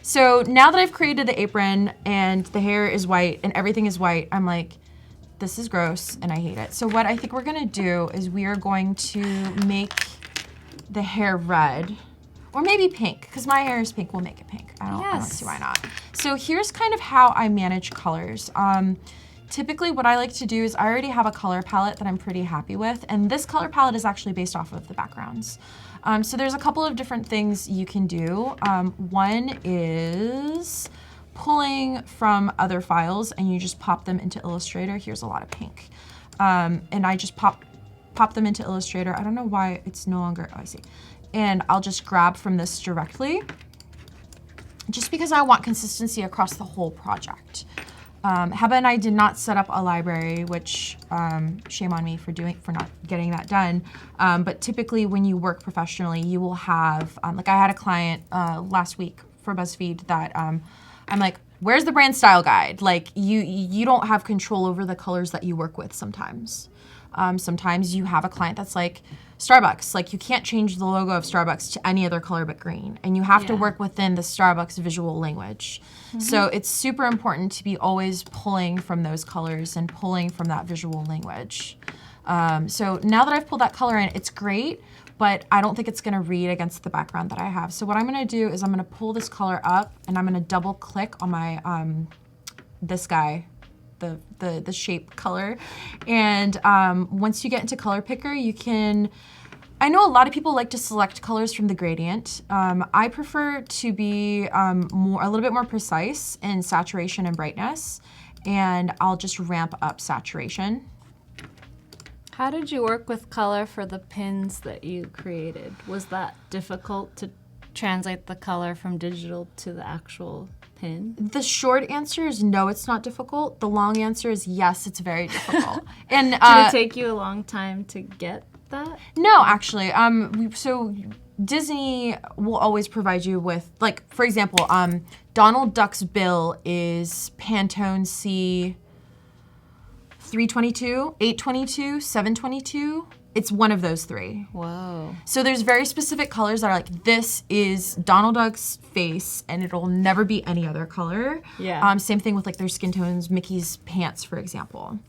So now that I've created the apron and the hair is white and everything is white, I'm like, this is gross and I hate it. So what I think we're gonna do is we are going to make the hair red Or maybe pink, because my hair is pink, we'll make it pink. I don't see why not. So here's kind of how I manage colors. Typically what I like to do is I already have a color palette that I'm pretty happy with, and this color palette is actually based off of the backgrounds. So there's a couple of different things you can do. One is pulling from other files and you just pop them into Illustrator. Here's a lot of pink. And I just pop them into Illustrator. I don't know why it's no longer, oh, I see. And I'll just grab from this directly, just because I want consistency across the whole project. Heba and I did not set up a library, which shame on me for not getting that done. But typically when you work professionally, you will have, like I had a client last week for BuzzFeed that I'm like, where's the brand style guide? Like you don't have control over the colors that you work with sometimes. Sometimes you have a client that's like Starbucks, like you can't change the logo of Starbucks to any other color but green, and you have to work within the Starbucks visual language. So it's super important to be always pulling from those colors and pulling from that visual language. So now that I've pulled that color in, it's great, but I don't think it's gonna read against the background that I have. So what I'm gonna do is I'm gonna pull this color up and I'm gonna double click on my, this guy, the shape color. And once you get into Color Picker, you can, I know a lot of people like to select colors from the gradient. I prefer to be a little bit more precise in saturation and brightness, and I'll just ramp up saturation. How did you work with color for the pins that you created? Was that difficult to translate the color from digital to the actual pin? The short answer is no, it's not difficult. The long answer is yes, it's very difficult. And did it take you a long time to get that? No, actually. So Disney will always provide you with, like, for example, Donald Duck's bill is Pantone C 322, 822, 722. It's one of those three. Whoa. So there's very specific colors that are like, this is Donald Duck's face and it'll never be any other color. Yeah. Same thing with like their skin tones, Mickey's pants, for example.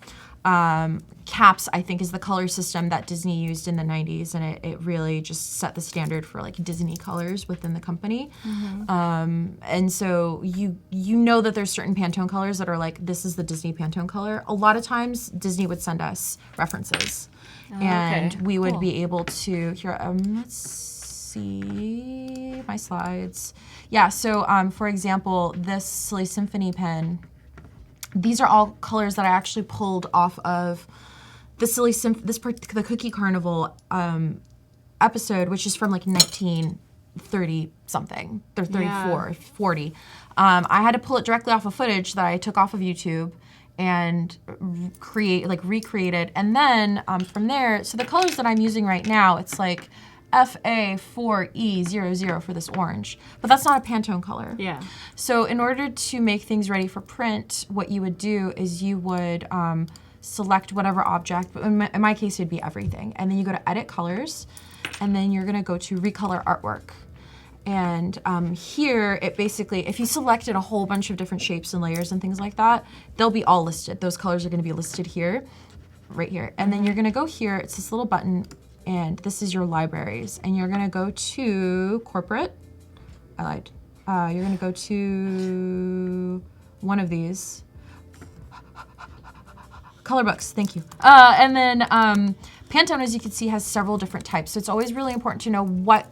Caps, I think, is the color system that Disney used in the 90s, and it really just set the standard for like Disney colors within the company. And so you know that there's certain Pantone colors that are like, this is the Disney Pantone color. A lot of times Disney would send us references. And we would be able to, here, let's see my slides. Yeah, so for example, this Silly Symphony pen, these are all colors that I actually pulled off of the the Cookie Carnival episode, which is from like 1930 something, or 34, 40. I had to pull it directly off of footage that I took off of YouTube and recreated. And then from there, so the colors that I'm using right now, it's like FA4E00 for this orange, but that's not a Pantone color. Yeah. So in order to make things ready for print, what you would do is you would select whatever object, but in my case it'd be everything, and then you go to Edit Colors, and then you're gonna go to Recolor Artwork. And here, it basically, if you selected a whole bunch of different shapes and layers and things like that, they'll be all listed. Those colors are gonna be listed here, right here. And then you're gonna go here, it's this little button, and this is your libraries. And you're gonna go to Corporate, I lied. You're gonna go to one of these. Color books, thank you. And then Pantone, as you can see, has several different types. So it's always really important to know what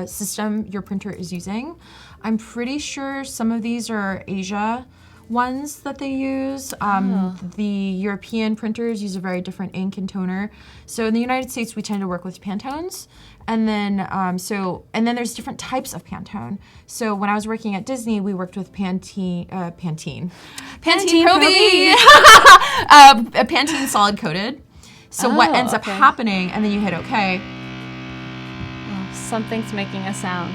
system your printer is using. I'm pretty sure some of these are Asia ones that they use. The European printers use a very different ink and toner. So in the United States, we tend to work with Pantones. And then, and then there's different types of Pantone. So when I was working at Disney, we worked with Pantene Pro V, a Pantene solid coated. So what ends up happening, and then you hit OK. Something's making a sound.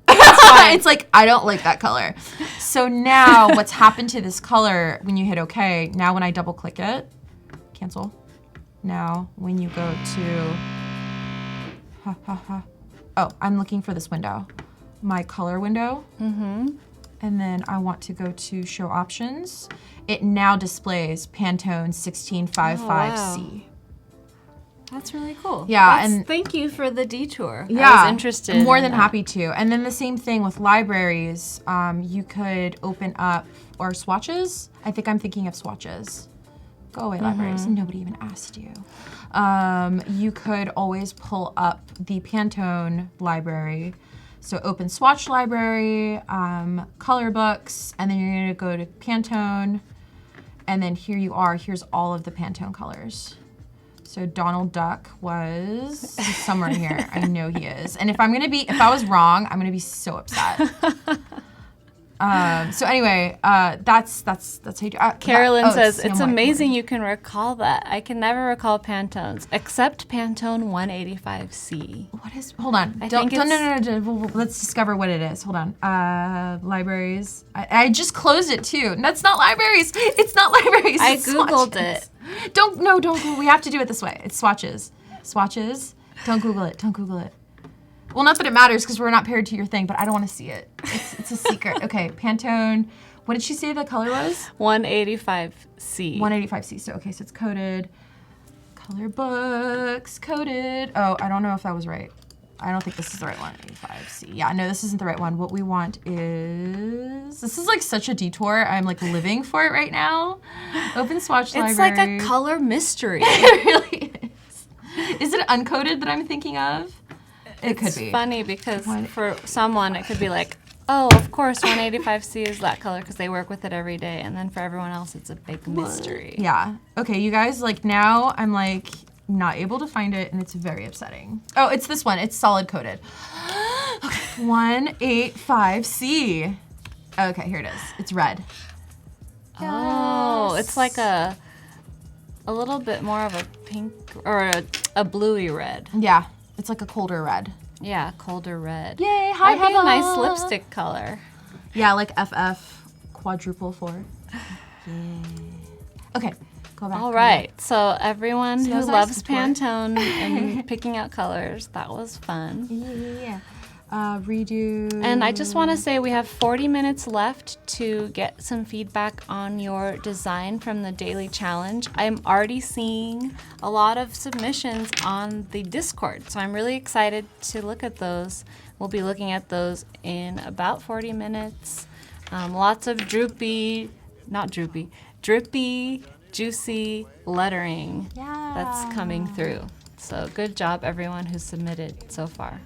It's like, I don't like that color. So now what's happened to this color when you hit OK, now when I double click it, cancel. Now when you go to, oh, I'm looking for this window, my color window. And then I want to go to show options. It now displays Pantone 1655C. That's really cool. Yeah, and thank you for the detour. Yeah, I was interested. More than happy to. And then the same thing with libraries. You could open up, or swatches. I think I'm thinking of swatches. Go away, libraries. Nobody even asked you. You could always pull up the Pantone library. So open swatch library, color books, and then you're gonna go to Pantone, and then here you are, here's all of the Pantone colors. So Donald Duck was somewhere in here. I know he is. And if I was wrong, I'm gonna be so upset. So anyway, that's how you do. Carolyn says, it's amazing you can recall that. I can never recall Pantones, except Pantone 185C. What is, hold on. No. Let's discover what it is. Hold on. Libraries. I just closed it too. That's not libraries. It's not libraries. I It's Googled swatches. it. Don't Google. We have to do it this way. It's swatches. Swatches. Don't Google it. Well, not that it matters because we're not paired to your thing, but I don't want to see it. It's a secret. Okay, Pantone. What did she say the color was? 185C. 185C. So it's coded. Color books, coded. Oh, I don't know if that was right. I don't think this is the right 185C. Yeah, no, this isn't the right one. What we want is... This is like such a detour. I'm like living for it right now. Open swatch library. It's like a color mystery. It really is. Is it uncoded that I'm thinking of? It could be. It's funny because for someone it could be like, oh, of course 185C is that color because they work with it every day. And then for everyone else, it's a big mystery. Yeah. Okay, you guys, like now I'm like not able to find it and it's very upsetting. Oh, it's this one. It's solid coded. Okay, 185C. Okay, here it is. It's red. Oh, it's like a little bit more of a pink or a bluey red. Yeah. It's like a colder red. Yeah, colder red. Yay, hi, That'd be a nice lipstick color. Yeah, like FF quadruple 4. Yeah. Okay, go back. All right, so everyone who nice loves tour. Pantone and picking out colors, that was fun. Yeah. Redo. And I just want to say we have 40 minutes left to get some feedback on your design from the daily challenge. I'm already seeing a lot of submissions on the Discord, so I'm really excited to look at those. We'll be looking at those in about 40 minutes. Lots of drippy, juicy lettering that's coming through. So good job everyone who submitted so far.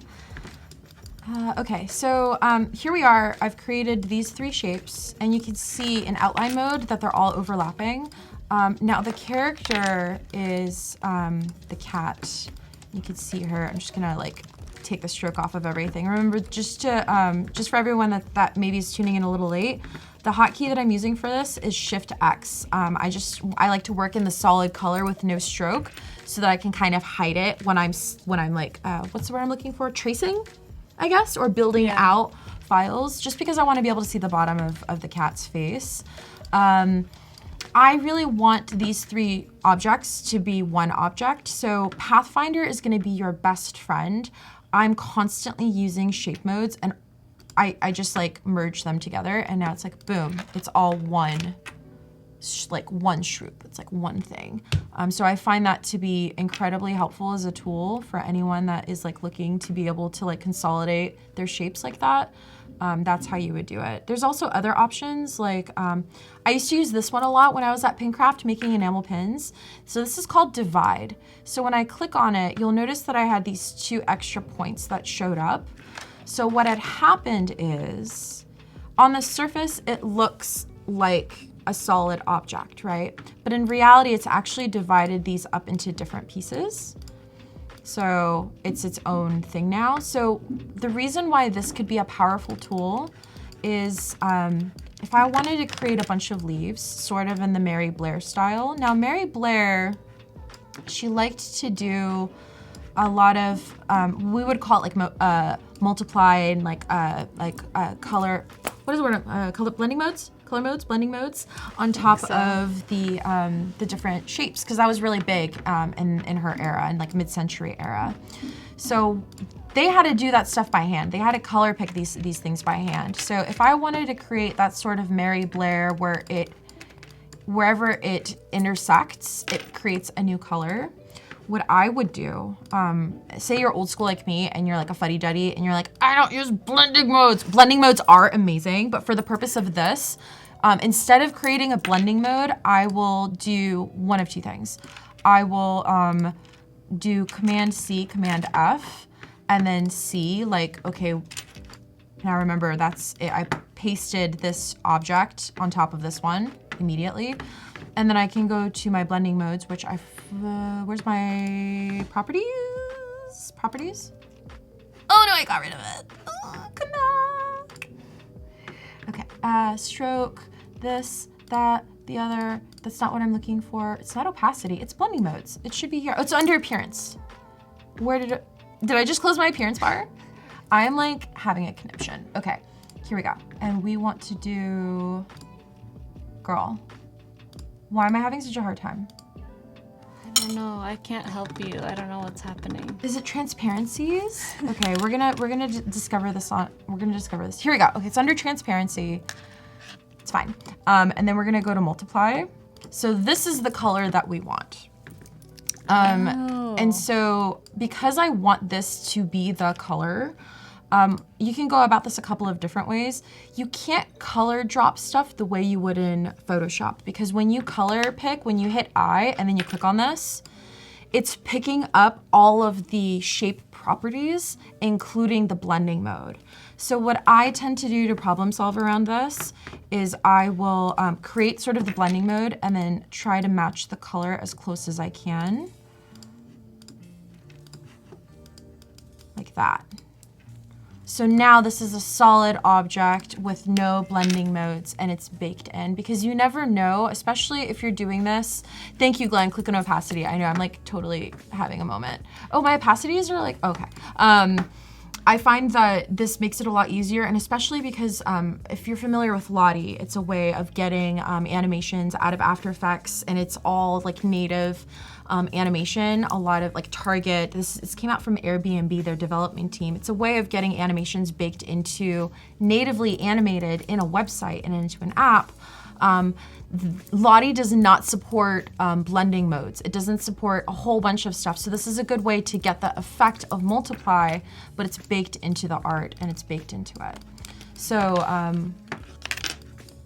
Okay, so here we are. I've created these 3 shapes, and you can see in outline mode that they're all overlapping. Now the character is the cat. You can see her. I'm just gonna like take the stroke off of everything. Remember, just for everyone that maybe is tuning in a little late, the hotkey that I'm using for this is Shift X. I like to work in the solid color with no stroke, so that I can kind of hide it when I'm like what's the word I'm looking for? Tracing, I guess, or building out files, just because I want to be able to see the bottom of the cat's face. I really want these 3 objects to be one object, so Pathfinder is going to be your best friend. I'm constantly using shape modes, and I just like merge them together, and now it's like, boom, it's all one shroop. It's like one thing. So I find that to be incredibly helpful as a tool for anyone that is like looking to be able to like consolidate their shapes like that. That's how you would do it. There's also other options like, I used to use this one a lot when I was at Pincraft making enamel pins. So this is called Divide. So when I click on it, you'll notice that I had these 2 extra points that showed up. So what had happened is, on the surface, it looks like a solid object, right? But in reality, it's actually divided these up into different pieces. So it's its own thing now. So the reason why this could be a powerful tool is if I wanted to create a bunch of leaves, sort of in the Mary Blair style. Now, Mary Blair, she liked to do a lot of, we would call it like multiplied, like color, what is the word, color blending modes? Color modes, blending modes, on top of the different shapes, because that was really big in her era, in like mid-century era. So they had to do that stuff by hand. They had to color pick these things by hand. So if I wanted to create that sort of Mary Blair where wherever it intersects, it creates a new color. what I would do, say you're old school like me and you're like a fuddy-duddy and you're like, I don't use blending modes. Blending modes are amazing, but for the purpose of this, instead of creating a blending mode, I will do one of two things. I will do Command C, Command F, and then C, like, okay, now remember that's it. I pasted this object on top of this one immediately. And then I can go to my blending modes, which where's my properties? Properties? Oh no, I got rid of it. Oh, come back. Okay, stroke, this, that, the other. That's not what I'm looking for. It's not opacity, it's blending modes. It should be here. Oh, it's under appearance. Where did I just close my appearance bar? I'm like having a conniption. Okay, here we go. And we want to do, girl. Why am I having such a hard time? I don't know. I can't help you. I don't know what's happening. Is it transparencies? Okay, we're gonna discover this on. We're gonna discover this. Here we go. Okay, it's under transparency. It's fine. And then we're gonna go to multiply. So this is the color that we want. And so because I want this to be the color, you can go about this a couple of different ways. You can't color drop stuff the way you would in Photoshop, because when you color pick, when you hit I and then you click on this, it's picking up all of the shape properties, including the blending mode. So what I tend to do to problem solve around this is I will create sort of the blending mode and then try to match the color as close as I can. Like that. So now this is a solid object with no blending modes and it's baked in, because you never know, especially if you're doing this. Thank you, Glenn, click on opacity. I know I'm like totally having a moment. Oh, my opacities are like, okay. I find that this makes it a lot easier, and especially because if you're familiar with Lottie, it's a way of getting animations out of After Effects, and it's all like native animation. A lot of like Target, this came out from Airbnb, their development team. It's a way of getting animations baked into, natively animated in a website and into an app. Lottie does not support blending modes. It doesn't support a whole bunch of stuff. So this is a good way to get the effect of multiply, but it's baked into the art and it's baked into it. So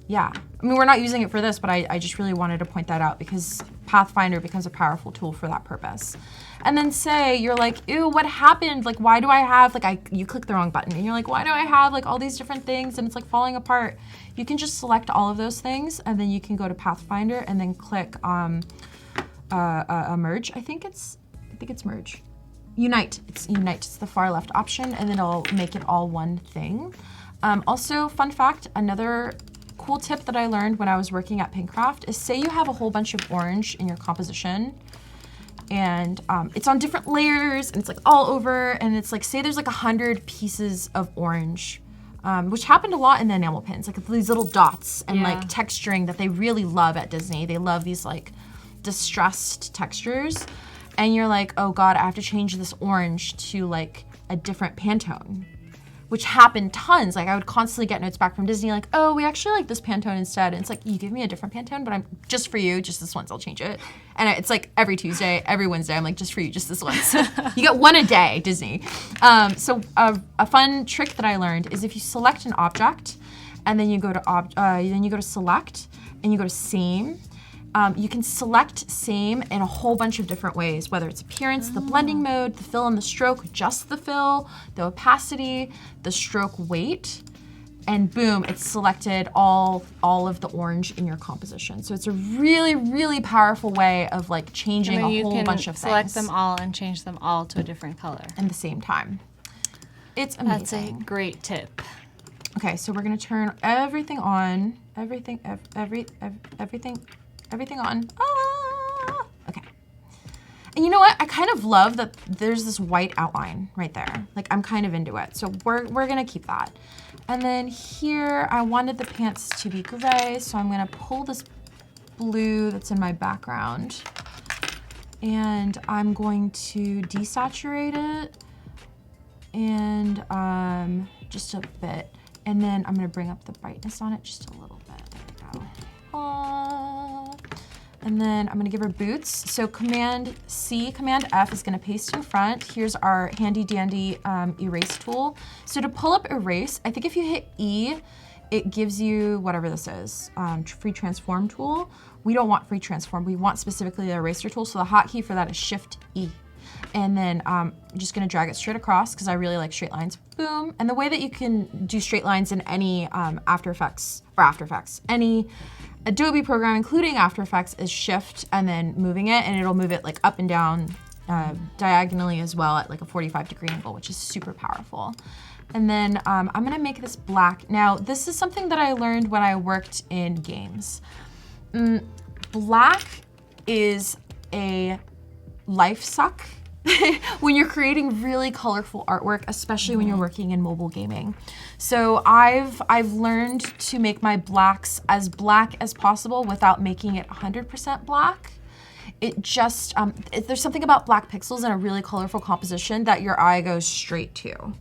yeah, I mean, we're not using it for this, but I just really wanted to point that out because Pathfinder becomes a powerful tool for that purpose. And then say you're like, ew, what happened? Like, why do I have, like, you click the wrong button and you're like, why do I have like all these different things and it's like falling apart? You can just select all of those things and then you can go to Pathfinder and then click merge. I think it's merge. Unite, it's unite, it's the far left option, and then it'll make it all one thing. Also, fun fact, another cool tip that I learned when I was working at Pinkcraft is, say you have a whole bunch of orange in your composition and it's on different layers and it's like all over, and it's like, say there's like 100 pieces of orange, which happened a lot in the enamel pins, like these little dots and like texturing that they really love at Disney. They love these like distressed textures, and you're like, oh God, I have to change this orange to like a different Pantone, which happened tons. Like I would constantly get notes back from Disney like, oh, we actually like this Pantone instead. And it's like, you give me a different Pantone, but I'm just for you, just this once, I'll change it. And it's like every Tuesday, every Wednesday, I'm like, just for you, just this once. You get one a day, Disney. So a fun trick that I learned is if you select an object and then you go to select and you go to same, you can select same in a whole bunch of different ways, whether it's appearance, the blending mode, the fill and the stroke, just the fill, the opacity, the stroke weight, and boom, it's selected all of the orange in your composition. So it's a really, really powerful way of like changing a whole bunch of things. Select them all and change them all to a different color at the same time. It's amazing. That's a great tip. Okay, so we're gonna turn everything on, everything on. Okay. And you know what? I kind of love that there's this white outline right there. Like I'm kind of into it. So we're gonna keep that. And then here, I wanted the pants to be gray, so I'm gonna pull this blue that's in my background and I'm going to desaturate it and just a bit. And then I'm gonna bring up the brightness on it just a little bit. There we go. And then I'm gonna give her boots. So Command C, Command F is gonna paste in front. Here's our handy dandy erase tool. So to pull up erase, I think if you hit E, it gives you whatever this is, free transform tool. We don't want free transform. We want specifically the eraser tool. So the hotkey for that is Shift E. And then I'm just gonna drag it straight across because I really like straight lines. Boom. And the way that you can do straight lines in any any Adobe program, including After Effects, is Shift and then moving it, and it'll move it like up and down diagonally as well at like a 45-degree angle, which is super powerful. And then I'm gonna make this black. Now, this is something that I learned when I worked in games. Black is a life suck when you're creating really colorful artwork, especially when you're working in mobile gaming. So I've learned to make my blacks as black as possible without making it 100% black. It just, there's something about black pixels in a really colorful composition that your eye goes straight to.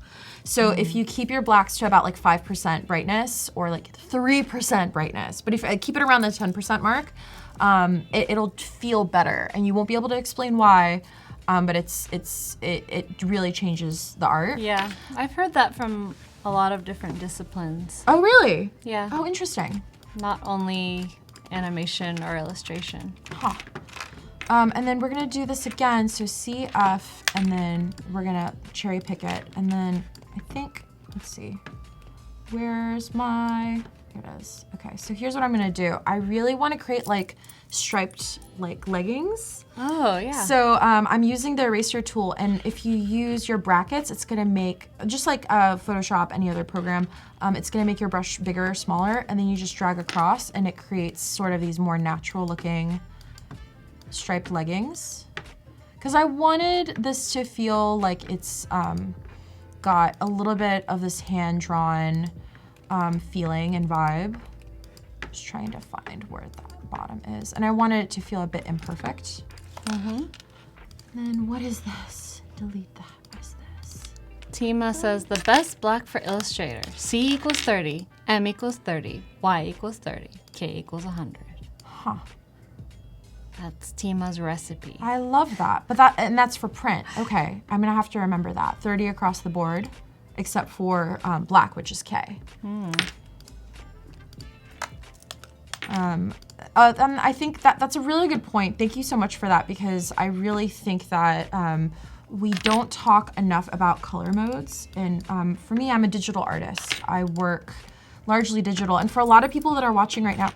So if you keep your blacks to about like 5% brightness or like 3% brightness, but if I keep it around the 10% mark, it'll feel better, and you won't be able to explain why, but it really changes the art. Yeah, I've heard that from a lot of different disciplines. Oh, really? Yeah. Oh, interesting. Not only animation or illustration. Huh. And then we're gonna do this again, so CF, and then we're gonna cherry pick it, and then I think, let's see, where's my, here it is. Okay, so here's what I'm gonna do. I really wanna create like striped like leggings. Oh, yeah. So I'm using the eraser tool, and if you use your brackets, it's gonna make, just like Photoshop, any other program, it's gonna make your brush bigger or smaller, and then you just drag across, and it creates sort of these more natural looking striped leggings. Because I wanted this to feel like it's got a little bit of this hand-drawn feeling and vibe. Just trying to find where that bottom is. And I wanted it to feel a bit imperfect. And then what is this? Delete that. What is this? Tima says the best black for Illustrator. C equals 30, M equals 30, Y equals 30, K equals 100. Huh. That's Tima's recipe. I love that. But that's for print. Okay, I'm gonna have to remember that. 30 across the board, except for black, which is K. I think that's a really good point. Thank you so much for that, because I really think that we don't talk enough about color modes. And for me, I'm a digital artist. I work largely digital. And for a lot of people that are watching right now,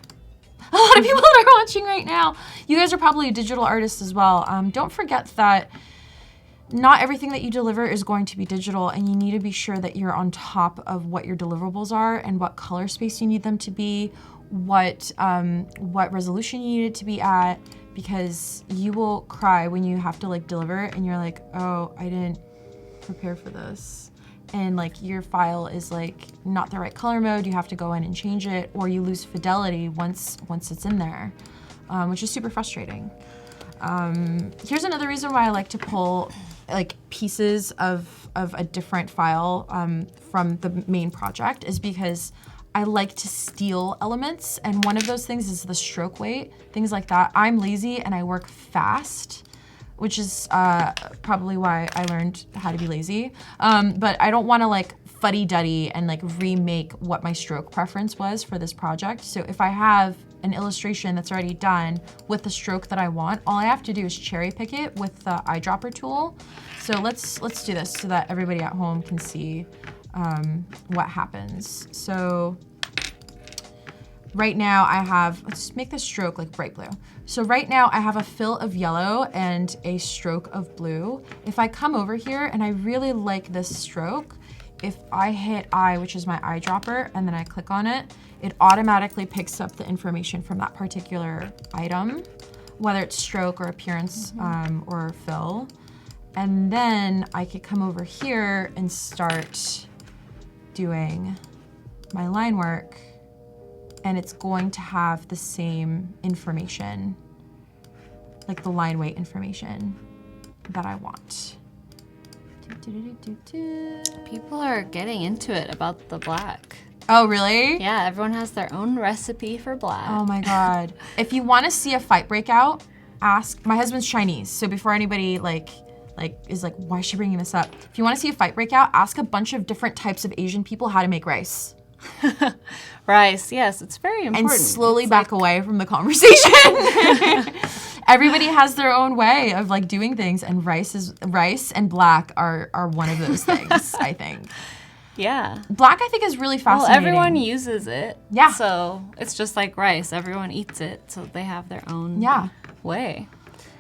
you guys are probably digital artists as well. Don't forget that not everything that you deliver is going to be digital, and you need to be sure that you're on top of what your deliverables are and what color space you need them to be, what resolution you need it to be at, because you will cry when you have to like deliver and you're like, oh, I didn't prepare for this. And like your file is like not the right color mode, you have to go in and change it, or you lose fidelity once it's in there, which is super frustrating. Here's another reason why I like to pull like pieces of a different file from the main project, is because I like to steal elements, and one of those things is the stroke weight, things like that. I'm lazy and I work fast, which is probably why I learned how to be lazy. But I don't wanna like fuddy-duddy and like remake what my stroke preference was for this project. So if I have an illustration that's already done with the stroke that I want, all I have to do is cherry pick it with the eyedropper tool. So let's do this so that everybody at home can see what happens. So right now I have, let's make this stroke like bright blue. So right now I have a fill of yellow and a stroke of blue. If I come over here and I really like this stroke, if I hit I, which is my eyedropper, and then I click on it, it automatically picks up the information from that particular item, whether it's stroke or appearance or fill. And then I could come over here and start doing my line work, and it's going to have the same information, like the line weight information that I want. People are getting into it about the black. Oh, really? Yeah, everyone has their own recipe for black. Oh my God. If you want to see a fight break out, ask, my husband's Chinese, so before anybody is like, why is she bringing this up? If you want to see a fight break out, ask a bunch of different types of Asian people how to make rice. Rice, yes, it's very important. And slowly back away from the conversation. Everybody has their own way of like doing things, and rice and black are one of those things, I think. Yeah. Black, I think, is really fascinating. Well, everyone uses it. Yeah. So it's just like rice. Everyone eats it, so they have their own way.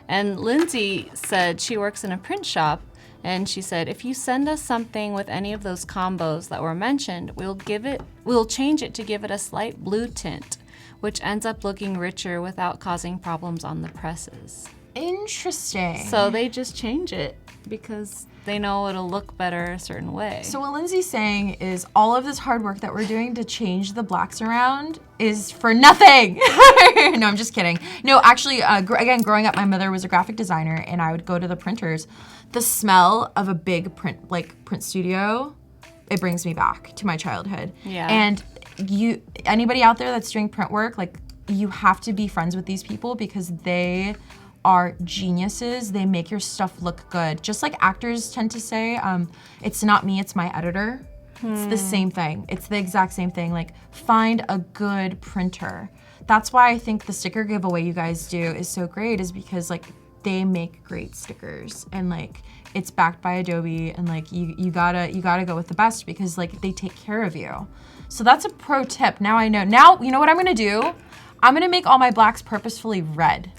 And Lindsay said she works in a print shop, and she said, if you send us something with any of those combos that were mentioned, we'll change it to give it a slight blue tint, which ends up looking richer without causing problems on the presses. Interesting. So they just change it because they know it'll look better a certain way. So what Lindsay's saying is all of this hard work that we're doing to change the blacks around is for nothing. No, I'm just kidding. No, actually, again, growing up, my mother was a graphic designer, and I would go to the printers. The smell of a big print studio, it brings me back to my childhood. Yeah. And anybody out there that's doing print work, like, you have to be friends with these people because they are geniuses. They make your stuff look good. Just like actors tend to say, it's not me, it's my editor. It's the same thing. It's the exact same thing. Like, find a good printer. That's why I think the sticker giveaway you guys do is so great, is because like they make great stickers, and like it's backed by Adobe, and like you gotta go with the best because like they take care of you. So that's a pro tip. Now I know. Now you know what I'm gonna do? I'm gonna make all my blacks purposefully red.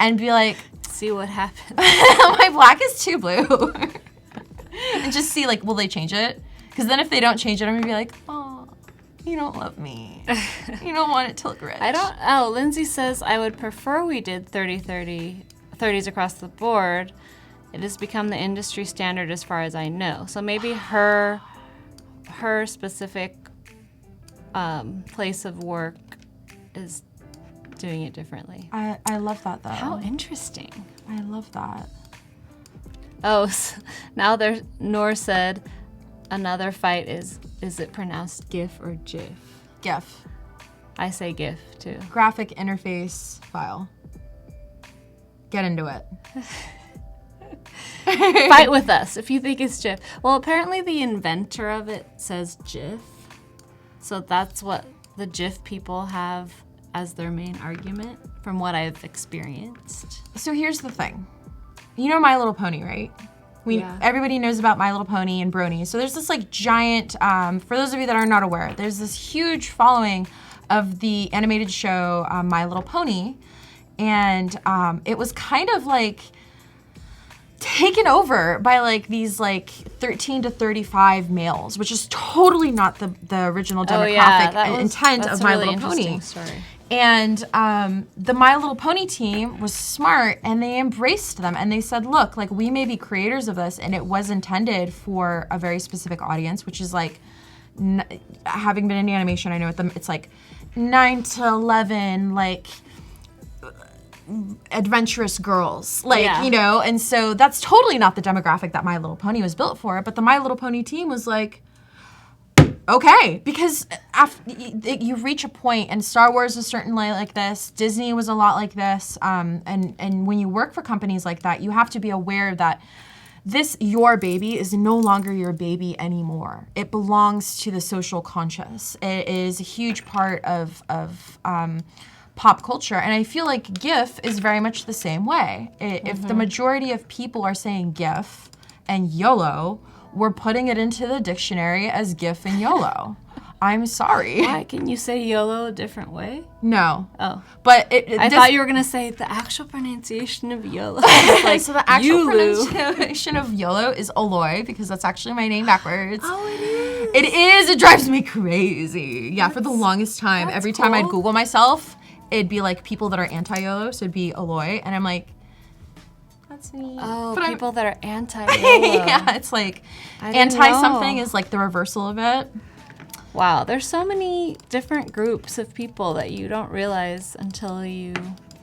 And be like, see what happens. My black is too blue. And just see, like, will they change it? Because then if they don't change it, I'm gonna be like, oh, you don't love me. You don't want it to look rich. Lindsay says, I would prefer we did 30s across the board. It has become the industry standard as far as I know. So maybe her specific place of work is doing it differently. I love that though. How interesting. I love that. Oh, now Noor said another fight is it pronounced GIF or GIF? GIF. I say GIF too. Graphic interface file. Get into it. Fight with us if you think it's GIF. Well, apparently the inventor of it says GIF. So that's what the GIF people have as their main argument, from what I've experienced. So here's the thing. You know My Little Pony, right? Everybody knows about My Little Pony and Brony. So there's this like giant, for those of you that are not aware, there's this huge following of the animated show My Little Pony. And it was kind of like taken over by like these like 13 to 35 males, which is totally not the original demographic intent of My Little Pony. Story. And the My Little Pony team was smart, and they embraced them, and they said, look, like, we may be creators of this, and it was intended for a very specific audience, which is like, having been in animation, I know it's like 9 to 11, like, adventurous girls, like, you know, and so that's totally not the demographic that My Little Pony was built for. But the My Little Pony team was like, okay, because you reach a point, and Star Wars was certainly like this, Disney was a lot like this, and when you work for companies like that, you have to be aware that your baby is no longer your baby anymore. It belongs to the social conscious. It is a huge part of pop culture, and I feel like GIF is very much the same way. If the majority of people are saying GIF and YOLO, we're putting it into the dictionary as GIF and YOLO. I'm sorry. Why? Can you say YOLO a different way? No. Oh. But I thought you were going to say the actual pronunciation of YOLO. Like, so the actual pronunciation of YOLO is Oloy, because that's actually my name backwards. Oh, it is. It is. It drives me crazy. Yeah, for the longest time. Every time I'd Google myself, it'd be like people that are anti-YOLO, so it'd be Oloy, and I'm like, that's me. Oh, but people that are anti-YOLO. Yeah, it's like anti-something is like the reversal of it. Wow, there's so many different groups of people that you don't realize until you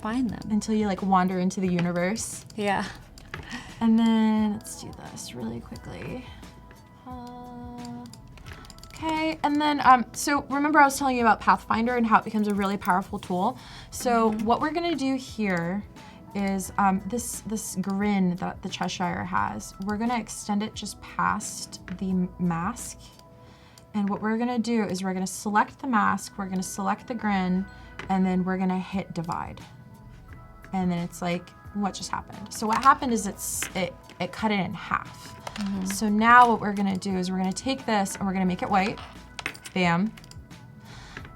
find them. Until you like wander into the universe. Yeah. And then let's do this really quickly. Okay, and then, so remember I was telling you about Pathfinder and how it becomes a really powerful tool. So what we're gonna do here is this grin that the Cheshire has, we're gonna extend it just past the mask. And what we're gonna do is we're gonna select the mask, we're gonna select the grin, and then we're gonna hit divide. And then it's like, what just happened? So what happened is it cut it in half. So now what we're gonna do is we're gonna take this and we're gonna make it white, bam.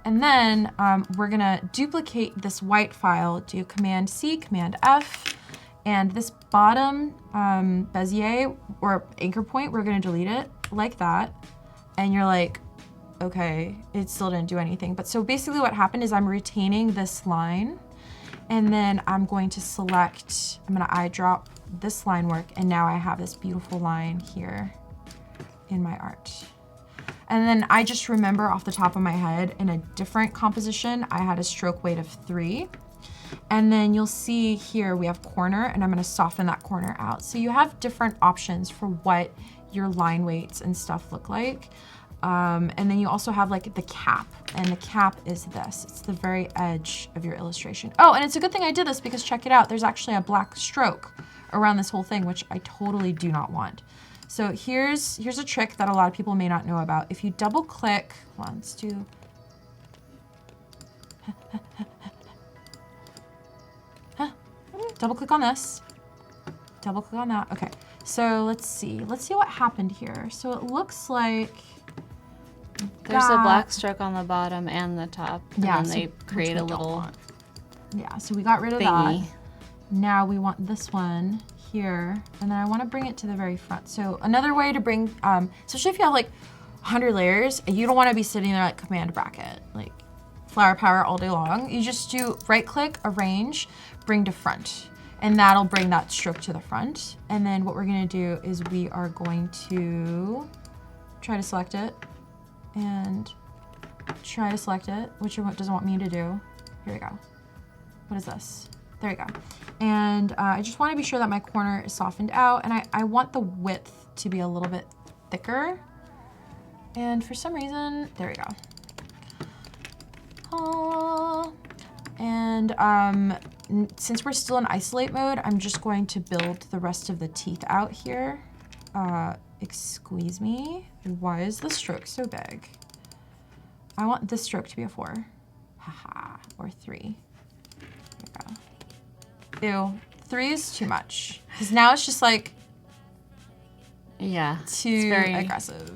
And then we're gonna duplicate this white file, do Command C, Command F, and this bottom bezier or anchor point, we're gonna delete it like that. And you're like, okay, it still didn't do anything. But so basically what happened is I'm retaining this line, and then I'm going to select, I'm gonna eyedrop this line work, and now I have this beautiful line here in my art. And then I just remember off the top of my head, in a different composition, I had a stroke weight of 3. And then you'll see here we have corner, and I'm gonna soften that corner out. So you have different options for what your line weights and stuff look like. And then you also have like the cap, and the cap is this. It's the very edge of your illustration. Oh, and it's a good thing I did this because check it out. There's actually a black stroke around this whole thing, which I totally do not want. So here's a trick that a lot of people may not know about. If you double click, hold on, let's do, double click on this, double click on that. Okay, so let's see what happened here. So it looks like there's a black stroke on the bottom and the top. And yeah, then they create a little yeah, so we got rid of thingy. that. Now we want this one here, and then I want to bring it to the very front. So another way to bring, especially if you have like 100 layers, you don't want to be sitting there like command bracket, like flower power all day long. You just do right click, arrange, bring to front, and that'll bring that stroke to the front. And then what we're gonna do is we are going to try to select it and try to select it, which it doesn't want me to do. Here we go. What is this? There we go. And I just want to be sure that my corner is softened out, and I want the width to be a little bit thicker. And for some reason, there we go. And since we're still in isolate mode, I'm just going to build the rest of the teeth out here. Excuse me, why is the stroke so big? I want this stroke to be a 4. Haha, or 3. There we go. Ew, 3 is too much. Because now it's just like, yeah, too very aggressive.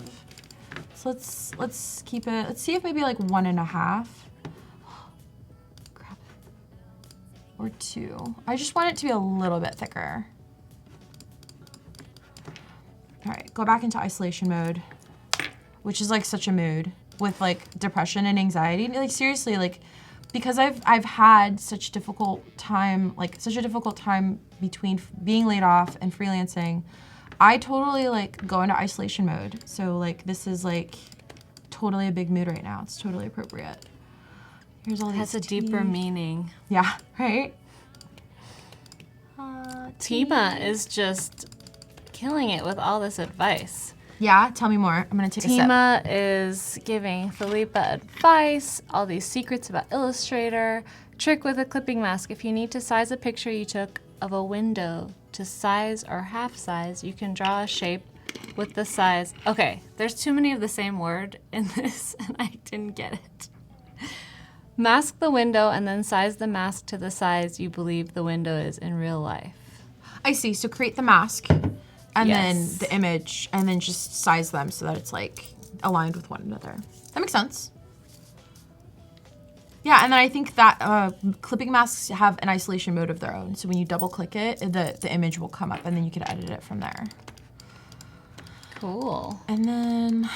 So let's keep it, let's see if maybe like 1.5. Crap. Or 2. I just want it to be a little bit thicker. All right, go back into isolation mode, which is like such a mood with like depression and anxiety. Like seriously, like, because I've had such a difficult time between being laid off and freelancing, I totally like go into isolation mode. So like this is like totally a big mood right now. It's totally appropriate. Here's all these has a deeper meaning. Yeah, right? Tima is just killing it with all this advice. Yeah, tell me more. I'm gonna take a sip. Tima is giving Philippa advice, all these secrets about Illustrator, trick with a clipping mask. If you need to size a picture you took of a window to size or half size, you can draw a shape with the size. Okay, there's too many of the same word in this, and I didn't get it. Mask the window and then size the mask to the size you believe the window is in real life. I see, so create the mask. And Yes. then the image, and then just size them so that it's like aligned with one another. That makes sense. Yeah, and then I think that clipping masks have an isolation mode of their own. So when you double click it, the image will come up, and then you can edit it from there. Cool. And then,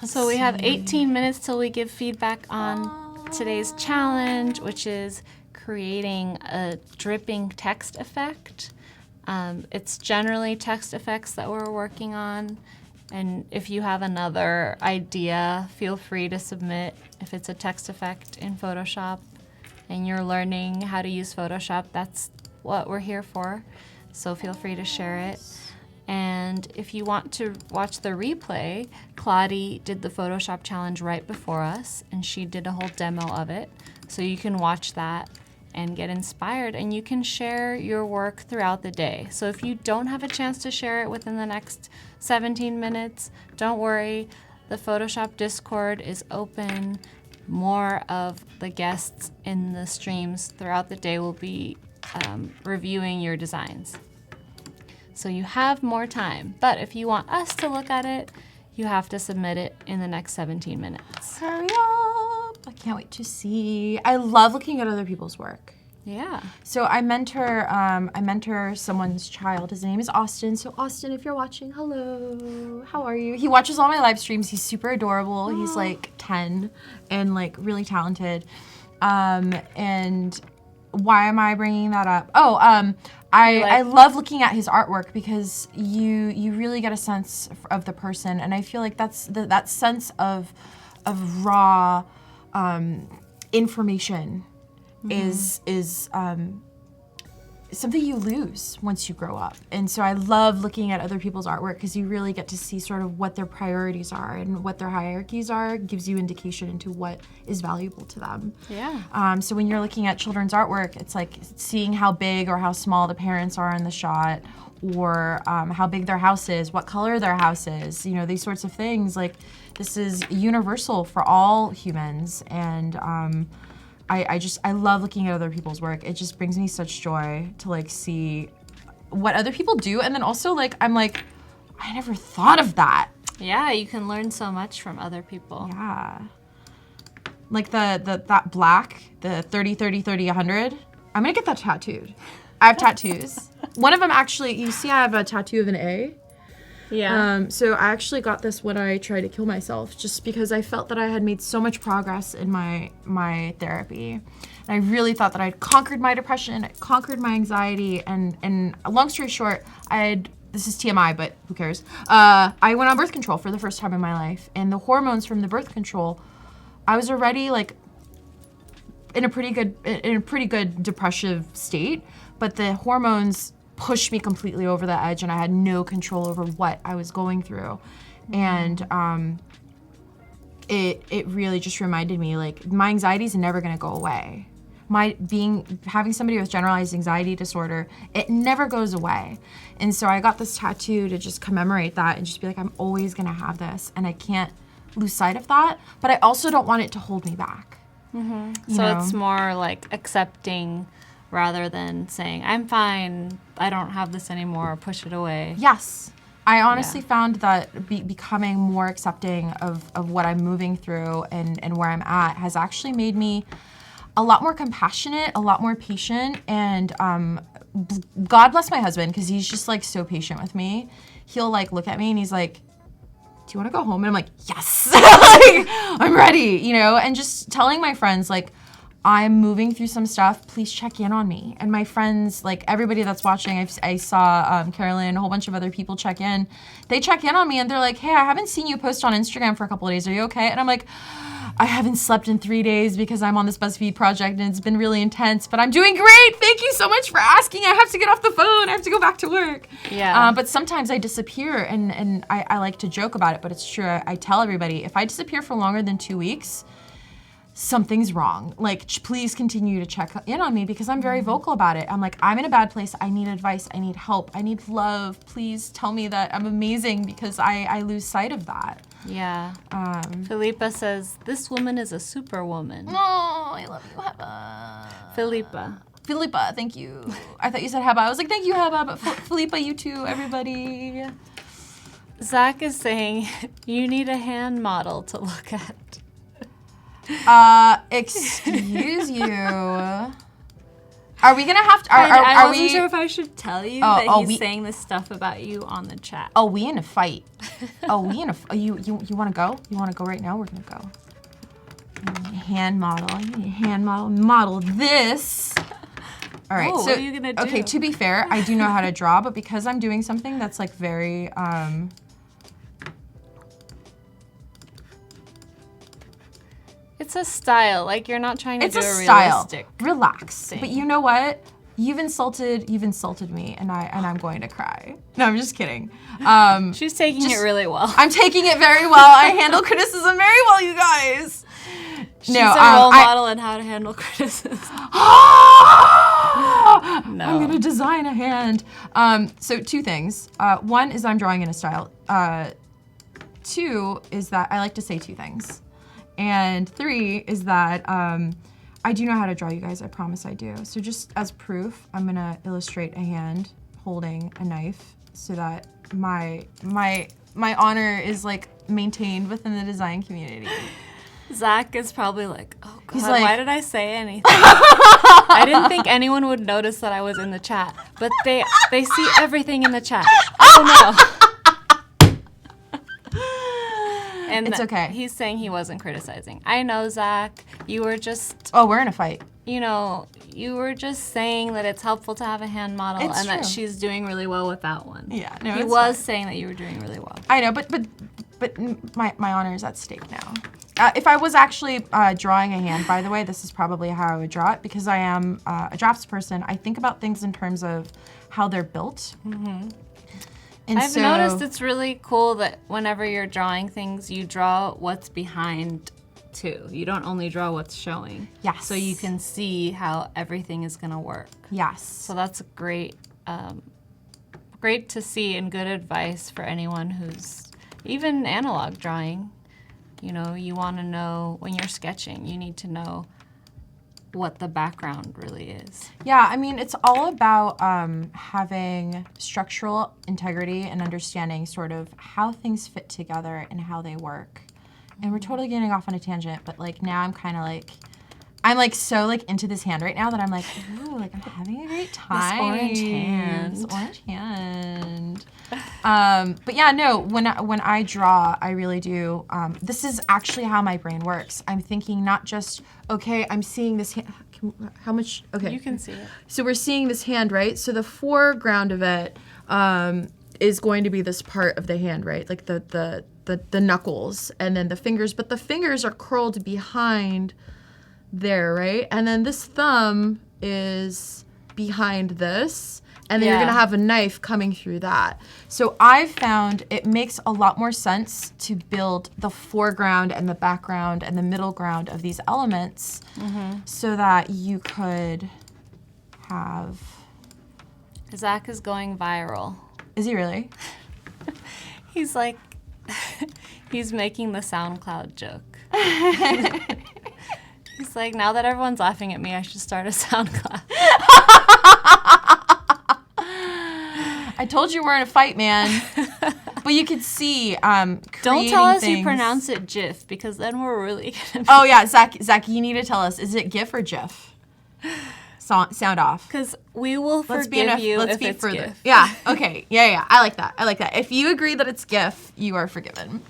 So we have 18 minutes till we give feedback on today's challenge, which is creating a dripping text effect. It's generally text effects that we're working on. And if you have another idea, feel free to submit. If it's a text effect in Photoshop and you're learning how to use Photoshop, that's what we're here for. So feel free to share it. And if you want to watch the replay, Claudie did the Photoshop challenge right before us, and she did a whole demo of it. So you can watch that and get inspired, and you can share your work throughout the day. So if you don't have a chance to share it within the next 17 minutes, don't worry. The Photoshop Discord is open. More of the guests in the streams throughout the day will be reviewing your designs. So you have more time. But if you want us to look at it, you have to submit it in the next 17 minutes. Hurry up. I can't wait to see. I love looking at other people's work. Yeah. So I mentor someone's child. His name is Austin. So Austin, if you're watching, hello. How are you? He watches all my live streams. He's super adorable. He's like 10 and like really talented. And why am I bringing that up? I love looking at his artwork because you really get a sense of the person, and I feel like that's that sense of raw information is something you lose once you grow up. And so I love looking at other people's artwork because you really get to see sort of what their priorities are and what their hierarchies are. It gives you indication into what is valuable to them. Yeah. So when you're looking at children's artwork, it's like seeing how big or how small the parents are in the shot, or how big their house is, what color their house is, you know, these sorts of things. Like, this is universal for all humans, and I love looking at other people's work. It just brings me such joy to like see what other people do, and then also like I'm like, I never thought of that. Yeah, you can learn so much from other people. Yeah. Like that black, the 30 30 30 100. I'm gonna get that tattooed. I have tattoos. One of them actually, you see I have a tattoo of an A. Yeah. So I actually got this when I tried to kill myself, just because I felt that I had made so much progress in my therapy. And I really thought that I'd conquered my depression, I'd conquered my anxiety, and long story short, this is TMI, but who cares? I went on birth control for the first time in my life, and the hormones from the birth control, I was already like in a pretty good depressive state, but the hormones pushed me completely over the edge, and I had no control over what I was going through. And it really just reminded me, like, my anxiety is never gonna go away. Having somebody with generalized anxiety disorder, it never goes away. And so I got this tattoo to just commemorate that and just be like, I'm always gonna have this, and I can't lose sight of that, but I also don't want it to hold me back. Mm-hmm. So it's more like accepting rather than saying, I'm fine, I don't have this anymore, or push it away. Yes. I honestly found that becoming more accepting of what I'm moving through and where I'm at has actually made me a lot more compassionate, a lot more patient, and God bless my husband, because he's just like so patient with me. He'll like look at me and he's like, do you want to go home? And I'm like, yes, like, I'm ready, you know? And just telling my friends, like, I'm moving through some stuff, please check in on me. And my friends, like everybody that's watching, I saw Carolyn, a whole bunch of other people check in. They check in on me and they're like, hey, I haven't seen you post on Instagram for a couple of days. Are you okay? And I'm like, I haven't slept in 3 days because I'm on this BuzzFeed project and it's been really intense, but I'm doing great. Thank you so much for asking. I have to get off the phone. I have to go back to work. Yeah. But sometimes I disappear, and I like to joke about it, but it's true. I tell everybody, if I disappear for longer than 2 weeks, something's wrong. Like, please continue to check in on me, because I'm very vocal about it. I'm like, I'm in a bad place. I need advice. I need help. I need love. Please tell me that I'm amazing, because I lose sight of that. Yeah. Philippa says, this woman is a superwoman. Oh, I love you, Heba. Philippa, thank you. I thought you said Heba. I was like, thank you, Heba, but Philippa, you too, everybody. Zach is saying, you need a hand model to look at. Excuse you. Are we gonna have to? I wasn't sure if I should tell you that he's saying this stuff about you on the chat. Oh, we in a fight? You want to go? You want to go right now? We're gonna go. Hand model. I need a hand model. Model this. All right. Oh, so what are you gonna do? Okay. To be fair, I do know how to draw, but because I'm doing something that's like very It's a style. Like, you're not trying to do a style. realistic Relax. thing. But you know what? You've insulted me, and I'm going to cry. No, I'm just kidding. She's taking it really well. I'm taking it very well. I handle criticism very well, you guys. She's a role model in how to handle criticism. No. I'm gonna design a hand. So 2 things. One is I'm drawing in a style. 2 is that I like to say 2 things. And 3 is that I do know how to draw, you guys. I promise I do. So just as proof, I'm gonna illustrate a hand holding a knife so that my honor is like maintained within the design community. Zach is probably like, oh God, like, why did I say anything? I didn't think anyone would notice that I was in the chat, but they see everything in the chat. Oh no. And it's okay. He's saying he wasn't criticizing. I know, Zach. You were just... Oh, we're in a fight. You know, you were just saying that it's helpful to have a hand model it's and true. that she's doing really well with that one. Yeah, no, he was saying that you were doing really well. I know, but my honor is at stake now. If I was actually drawing a hand, by the way, this is probably how I would draw it because I am a draftsperson. I think about things in terms of how they're built. Mm-hmm. And I've noticed it's really cool that whenever you're drawing things, you draw what's behind too. You don't only draw what's showing. Yes. So you can see how everything is gonna work. Yes. So that's great, great to see and good advice for anyone who's even analog drawing. You know, you wanna know when you're sketching, you need to know what the background really is. Yeah, I mean, it's all about having structural integrity and understanding sort of how things fit together and how they work. And we're totally getting off on a tangent, but like now I'm kind of like, I'm like so like into this hand right now that I'm like, ooh, like I'm having a great time. This orange hand. This orange hand. But yeah, no, when I draw, I really do. This is actually how my brain works. I'm thinking not just, okay, I'm seeing this hand. How much? Okay. You can see it. So we're seeing this hand, right? So the foreground of it is going to be this part of the hand, right? Like the knuckles and then the fingers, but the fingers are curled behind there, right? And then this thumb is behind this, and then you're gonna have a knife coming through that. So I've found it makes a lot more sense to build the foreground and the background and the middle ground of these elements so that you could have... Zach is going viral. Is he really? He's like, he's making the SoundCloud joke. He's like, now that everyone's laughing at me, I should start a SoundCloud. I told you we're in a fight, man. But you could see Don't tell us things. you pronounce it GIF, because then we're really gonna be... Oh yeah, Zach, you need to tell us, is it GIF or GIF? Sound off. Because we will forgive you if it's GIF. Yeah, okay, yeah, I like that. If you agree that it's GIF, you are forgiven.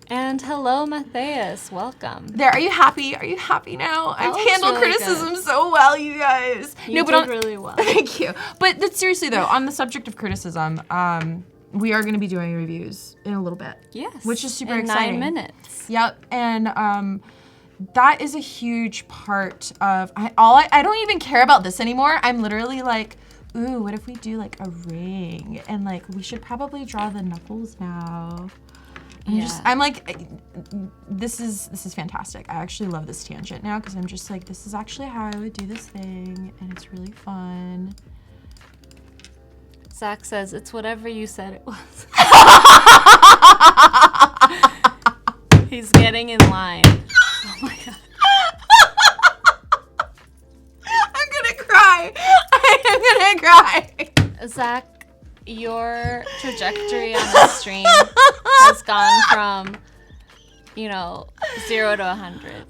And hello, Matthias, welcome. There, are you happy? Are you happy now? I've handled really criticism so well, you guys. You did really well. Thank you. But seriously though, on the subject of criticism, we are going to be doing reviews in a little bit. Yes. Which is super in exciting. 9 minutes. Yep, and that is a huge part of, I don't even care about this anymore. I'm literally like, ooh, what if we do like a ring? And like, we should probably draw the knuckles now. I'm like, this is fantastic. I actually love this tangent now because I'm just like, this is actually how I would do this thing, and it's really fun. Zach says, it's whatever you said it was. He's getting in line. Oh my God. I'm gonna cry. I am gonna cry. Zach, your trajectory on the stream has gone from, 0 to 100.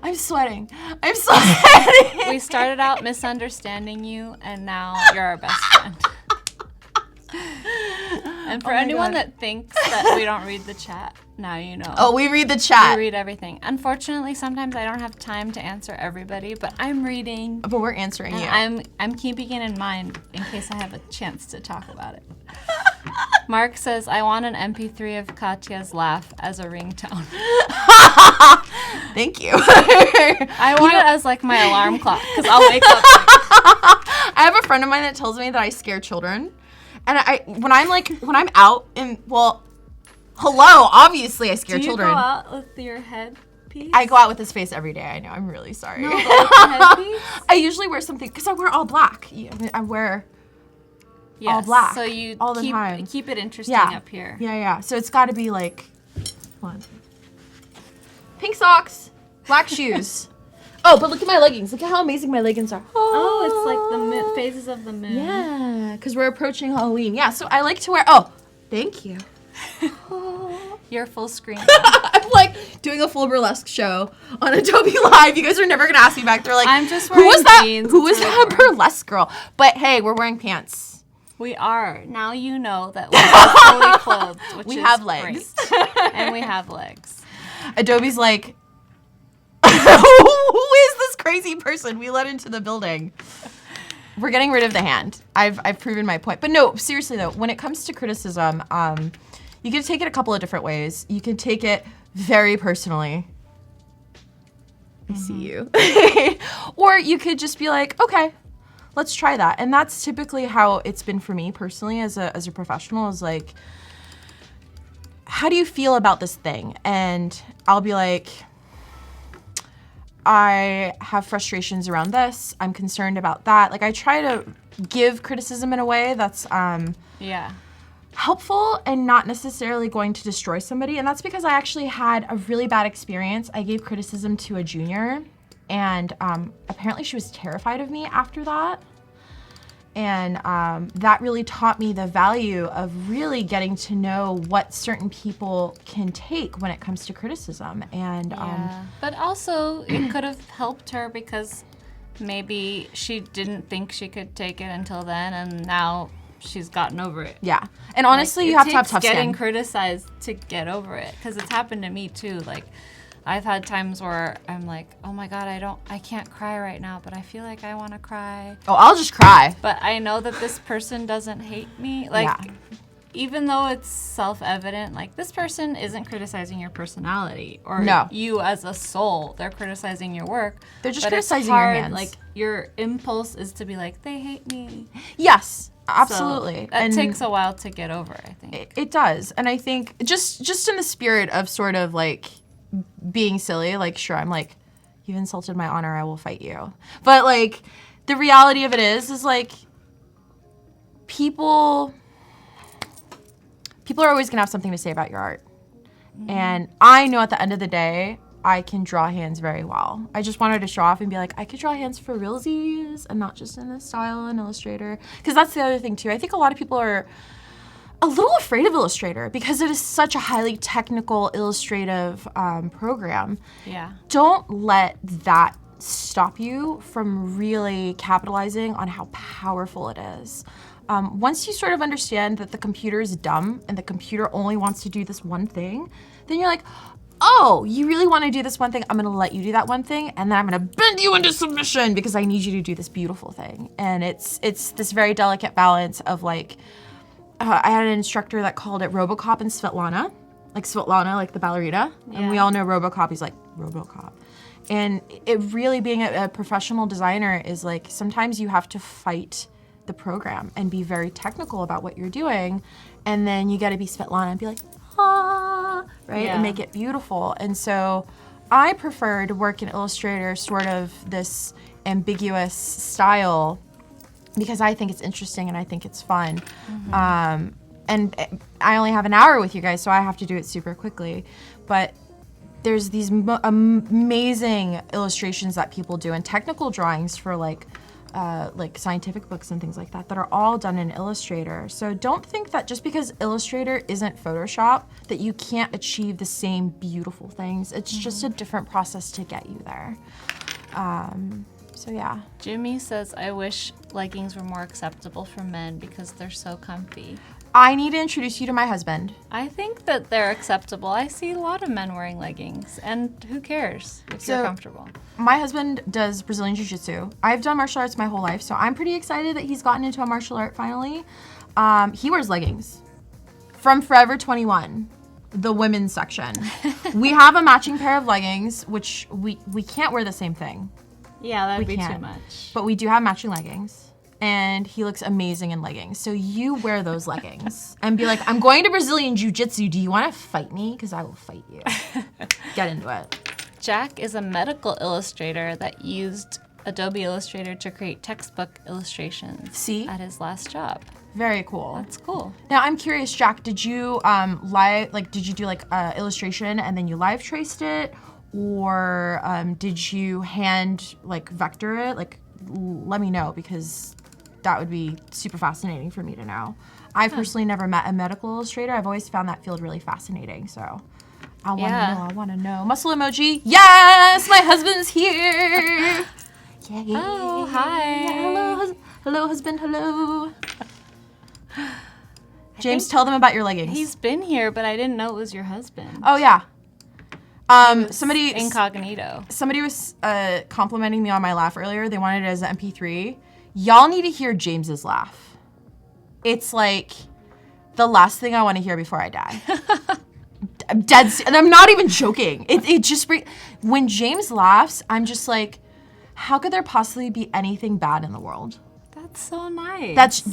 I'm sweating. I'm sweating. We started out misunderstanding you, and now you're our best friend. And for anyone that thinks that we don't read the chat, now you know. Oh, we read the chat. We read everything. Unfortunately, sometimes I don't have time to answer everybody, but I'm reading. But we're answering you. I'm keeping it in mind in case I have a chance to talk about it. Mark says, I want an MP3 of Katia's laugh as a ringtone. Thank you. I want it as like my alarm clock because I'll wake up. I have a friend of mine that tells me that I scare children. And when I'm out and, well, hello, obviously I scare children. Do you go out with your headpiece? I go out with this face every day. I know. I'm really sorry. No, but with the headpiece? I usually wear something, because I wear all black. I wear all black so you all the time. Keep it interesting up here. Yeah. So it's got to be like, hold on. Pink socks, black shoes. Oh, but look at my leggings. Look at how amazing my leggings are. Oh, it's like the phases of the moon. Yeah, because we're approaching Halloween. Yeah, so I like to wear, oh, thank you. You're full screen. I'm like doing a full burlesque show on Adobe Live. You guys are never going to ask me back. They're like, I'm just wearing jeans. Who was that burlesque girl? But hey, we're wearing pants. We are. Now you know that we're fully clothed, which we is have legs. great. And we have legs. Adobe's like, who is this crazy person we let into the building? We're getting rid of the hand. I've proven my point. But no, seriously though, when it comes to criticism, you can take it a couple of different ways. You can take it very personally. I see you. Or you could just be like, okay, let's try that. And that's typically how it's been for me personally as a professional, is like, how do you feel about this thing? And I'll be like, I have frustrations around this. I'm concerned about that. Like, I try to give criticism in a way that's helpful and not necessarily going to destroy somebody. And that's because I actually had a really bad experience. I gave criticism to a junior, and apparently she was terrified of me after that. And that really taught me the value of really getting to know what certain people can take when it comes to criticism. And but also it could have helped her because maybe she didn't think she could take it until then, and now she's gotten over it. Yeah, and honestly, you have to have tough skin. Getting criticized to get over it, because it's happened to me too. Like, I've had times where I'm like, oh my God, I can't cry right now, but I feel like I want to cry. Oh, I'll just cry. But I know that this person doesn't hate me. Like, even though it's self-evident, like, this person isn't criticizing your personality or you as a soul. They're criticizing your work. They're just criticizing your hands. Like, your impulse is to be like, they hate me. Yes. Absolutely. So that takes a while to get over, I think. It does. And I think just in the spirit of sort of like being silly, like, sure, I'm like, you've insulted my honor, I will fight you. But like, the reality of it is like, people are always gonna have something to say about your art. And I know at the end of the day, I can draw hands very well. I just wanted to show off and be like, I could draw hands for realsies and not just in this style in Illustrator. Because that's the other thing too. I think a lot of people are a little afraid of Illustrator because it is such a highly technical, illustrative program. Yeah. Don't let that stop you from really capitalizing on how powerful it is. Once you sort of understand that the computer is dumb and the computer only wants to do this one thing, then you're like, oh, you really want to do this one thing? I'm going to let you do that one thing, and then I'm going to bend you into submission because I need you to do this beautiful thing. And it's this very delicate balance of like, I had an instructor that called it RoboCop and Svetlana, like the ballerina. Yeah. And we all know RoboCop, he's like, RoboCop. And it really being a professional designer is like, sometimes you have to fight the program and be very technical about what you're doing. And then you got to be Svetlana and be like, right? Yeah. And make it beautiful. And so I prefer to work in Illustrator, sort of this ambiguous style, because I think it's interesting and I think it's fun. And I only have an hour with you guys, so I have to do it super quickly. But there's these amazing illustrations that people do and technical drawings for like scientific books and things like that are all done in Illustrator. So don't think that just because Illustrator isn't Photoshop that you can't achieve the same beautiful things. It's just a different process to get you there. So yeah. Jimmy says, I wish leggings were more acceptable for men because they're so comfy. I need to introduce you to my husband. I think that they're acceptable. I see a lot of men wearing leggings, and who cares if you're comfortable? My husband does Brazilian Jiu-Jitsu. I've done martial arts my whole life, so I'm pretty excited that he's gotten into a martial art finally. He wears leggings from Forever 21. the women's section. We have a matching pair of leggings, which we can't wear the same thing. Yeah, that'd be can't. too much. But we do have matching leggings. And he looks amazing in leggings. So you wear those leggings and be like, I'm going to Brazilian Jiu-Jitsu. Do you want to fight me? Because I will fight you. Get into it. Jack is a medical illustrator that used Adobe Illustrator to create textbook illustrations. See? At his last job. Very cool. That's cool. Now I'm curious, Jack, did you did you do like illustration and then you live traced it? Or did you hand like vector it? Like, let me know, because that would be super fascinating for me to know. I personally never met a medical illustrator. I've always found that field really fascinating, so I want to know. Muscle emoji. Yes, my husband's here. Yay. Oh, hi. Yeah, hello, husband, hello. James, tell them about your leggings. He's been here, but I didn't know it was your husband. Oh, yeah. Somebody Incognito. Somebody was complimenting me on my laugh earlier. They wanted it as an MP3. Y'all need to hear James's laugh. It's like the last thing I want to hear before I die. I'm dead, and I'm not even joking. It just when James laughs, I'm just like, how could there possibly be anything bad in the world? That's so nice. That's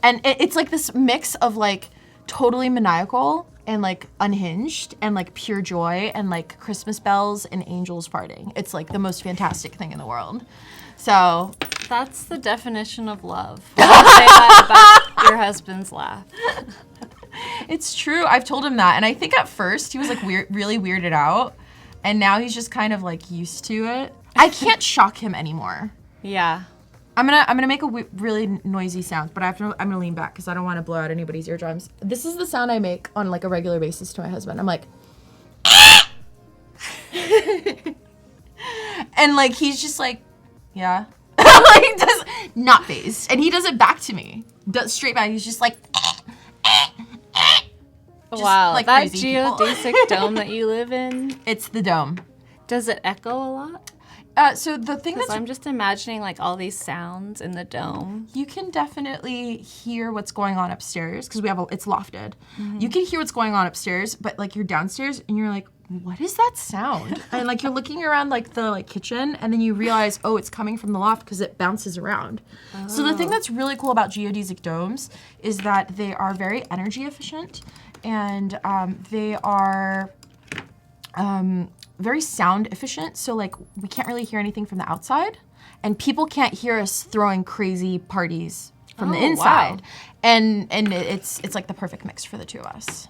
and it's like this mix of like totally maniacal and like unhinged and like pure joy and like Christmas bells and angels farting. It's like the most fantastic thing in the world. So that's the definition of love. Say that about your husband's laugh. It's true. I've told him that, and I think at first he was like really weirded out, and now he's just kind of like used to it. I can't shock him anymore. Yeah. I'm gonna make a really noisy sound, but I'm gonna lean back because I don't want to blow out anybody's eardrums. This is the sound I make on like a regular basis to my husband. I'm like, and like he's just like, yeah, like does not phased, and he does it back to me, does straight back. He's just like, just wow, like that crazy people. geodesic dome that you live in. It's the dome. Does it echo a lot? So the thing that's I'm just imagining like all these sounds in the dome. You can definitely hear what's going on upstairs because it's lofted. Mm-hmm. You can hear what's going on upstairs, but like you're downstairs and you're like, what is that sound? And like you're looking around like the like kitchen, and then you realize, oh, it's coming from the loft because it bounces around. Oh. So the thing that's really cool about geodesic domes is that they are very energy efficient, and they are very sound efficient. So like we can't really hear anything from the outside, and people can't hear us throwing crazy parties from the inside. Wow. And it's like the perfect mix for the two of us.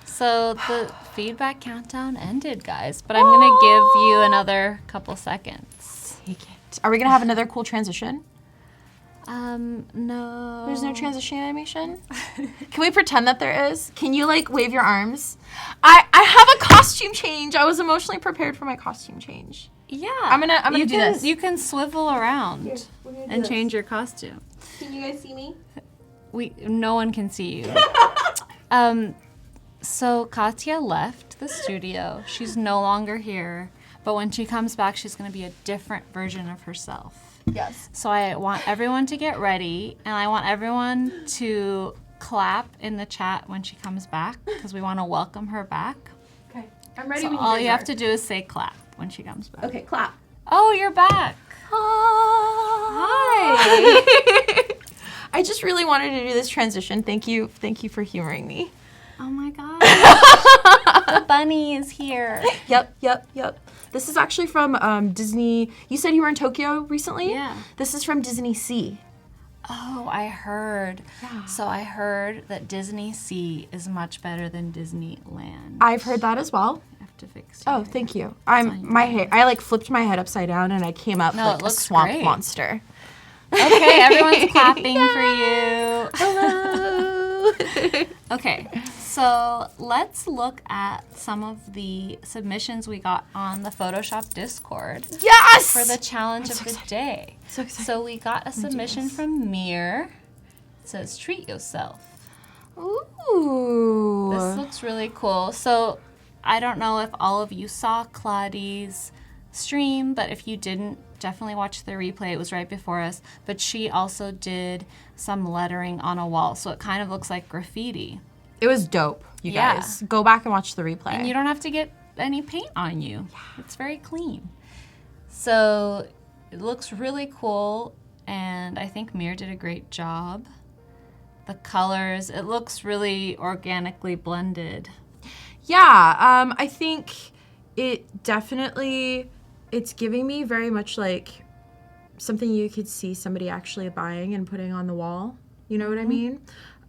So the feedback countdown ended, guys, but I'm gonna give you another couple seconds. Take it. Are we gonna have another cool transition? No. There's no transition animation? Can we pretend that there is? Can you like wave your arms? I have a costume change. I was emotionally prepared for my costume change. Yeah. I'm gonna do this. You can swivel around and change your costume. Can you guys see me? No one can see you. So Katia left the studio. She's no longer here, but when she comes back, she's going to be a different version of herself. Yes. So I want everyone to get ready, and I want everyone to clap in the chat when she comes back, because we want to welcome her back. Okay. I'm ready. So all you have to do is say clap when she comes back. Okay, clap. Oh, you're back. Hi. I just really wanted to do this transition. Thank you for humoring me. Oh my gosh. The bunny is here. Yep. This is actually from Disney. You said you were in Tokyo recently? Yeah. This is from Disney Sea. Oh, I heard. Yeah. So I heard that Disney Sea is much better than Disneyland. I've heard that as well. I have to fix it. Oh, thank you. I like flipped my head upside down and I came up like a swamp monster. Okay, everyone's clapping for you. Hello. Okay, so let's look at some of the submissions we got on the Photoshop Discord. Yes! For the challenge of the day. So excited. So we got a submission from Mir. It says, treat yourself. Ooh. This looks really cool. So I don't know if all of you saw Claudie's stream, but if you didn't, definitely watch the replay. It was right before us. But she also did some lettering on a wall, so it kind of looks like graffiti. It was dope, you Yeah. guys. Go back and watch the replay. And you don't have to get any paint on you. It's very clean. So it looks really cool, and I think Mir did a great job. The colors, it looks really organically blended. Yeah, I think it definitely, it's giving me very much like something you could see somebody actually buying and putting on the wall. You know what I mean?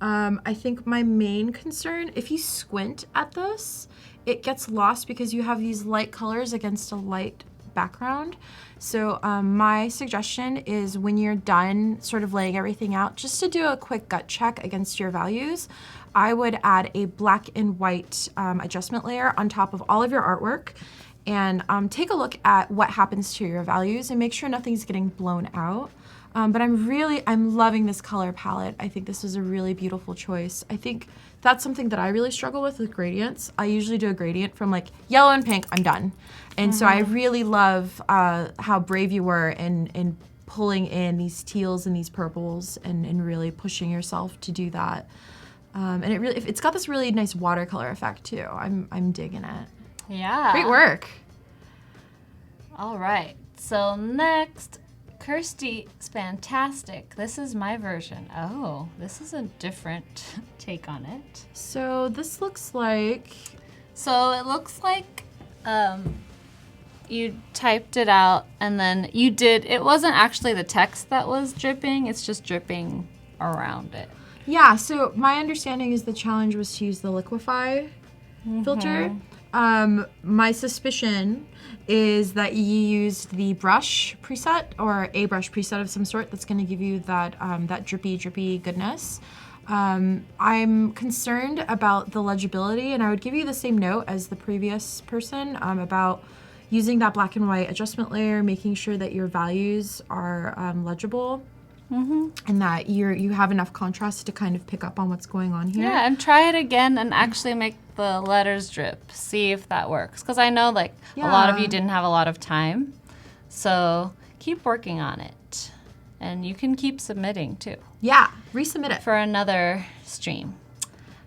I think my main concern, if you squint at this, it gets lost because you have these light colors against a light background. So my suggestion is when you're done sort of laying everything out, just to do a quick gut check against your values, I would add a black and white adjustment layer on top of all of your artwork and take a look at what happens to your values and make sure nothing's getting blown out. But I'm loving this color palette. I think this is a really beautiful choice. I think that's something that I really struggle with gradients. I usually do a gradient from like yellow and pink, I'm done. And so I really love how brave you were in pulling in these teals and these purples and really pushing yourself to do that. And it's got this really nice watercolor effect too. I'm digging it. Yeah. Great work. All right. So next, Kirsty's fantastic. This is my version. Oh, this is a different take on it. So this looks like... So it looks like you typed it out and then you did, it wasn't actually the text that was dripping, it's just dripping around it. Yeah, so my understanding is the challenge was to use the liquify filter. My suspicion is that you used the brush preset or a brush preset of some sort that's going to give you that that drippy goodness. I'm concerned about the legibility, and I would give you the same note as the previous person about using that black and white adjustment layer, making sure that your values are legible. And that you have enough contrast to kind of pick up on what's going on here. Yeah, and try it again and actually make the letters drip. See if that works. Because I know like a lot of you didn't have a lot of time. So keep working on it. And you can keep submitting too. Yeah, resubmit it. For another stream.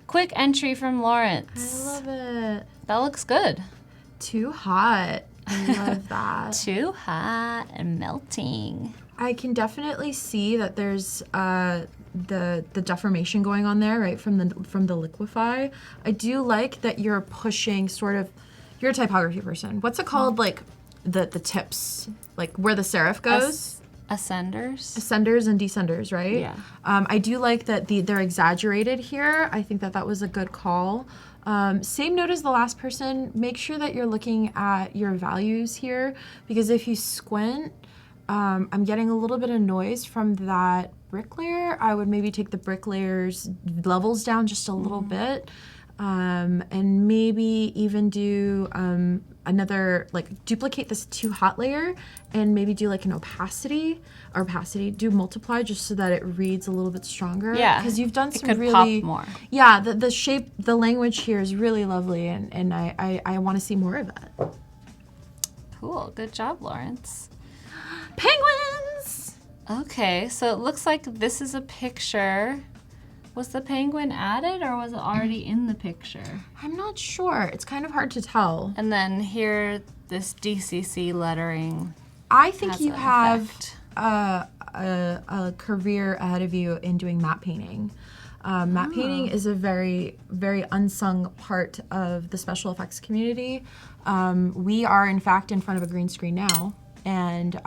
Quick entry from Lawrence. I love it. That looks good. Too hot. I love that. Too hot and melting. I can definitely see that there's the deformation going on there, right, from the liquify. I do like that you're pushing sort of, you're a typography person. What's it called, like the tips, like where the serif goes? Ascenders. Ascenders and descenders, right? Yeah. I do like that they're exaggerated here. I think that was a good call. Same note as the last person. Make sure that you're looking at your values here, because if you squint, I'm getting a little bit of noise from that brick layer. I would maybe take the brick layer's levels down just a little bit, and maybe even do another, like duplicate this too hot layer and maybe do like an opacity, do multiply just so that it reads a little bit stronger. Yeah, because you've done some it could really pop more. Yeah, the shape, the language here is really lovely, and I want to see more of it. Cool, good job, Lawrence. Penguins! Okay, so it looks like this is a picture. Was the penguin added or was it already in the picture? I'm not sure. It's kind of hard to tell. And then here, this DCC lettering. I think has you an have effect. a career ahead of you in doing matte painting. Matte painting is a very, very unsung part of the special effects community. We are, in fact, in front of a green screen now. And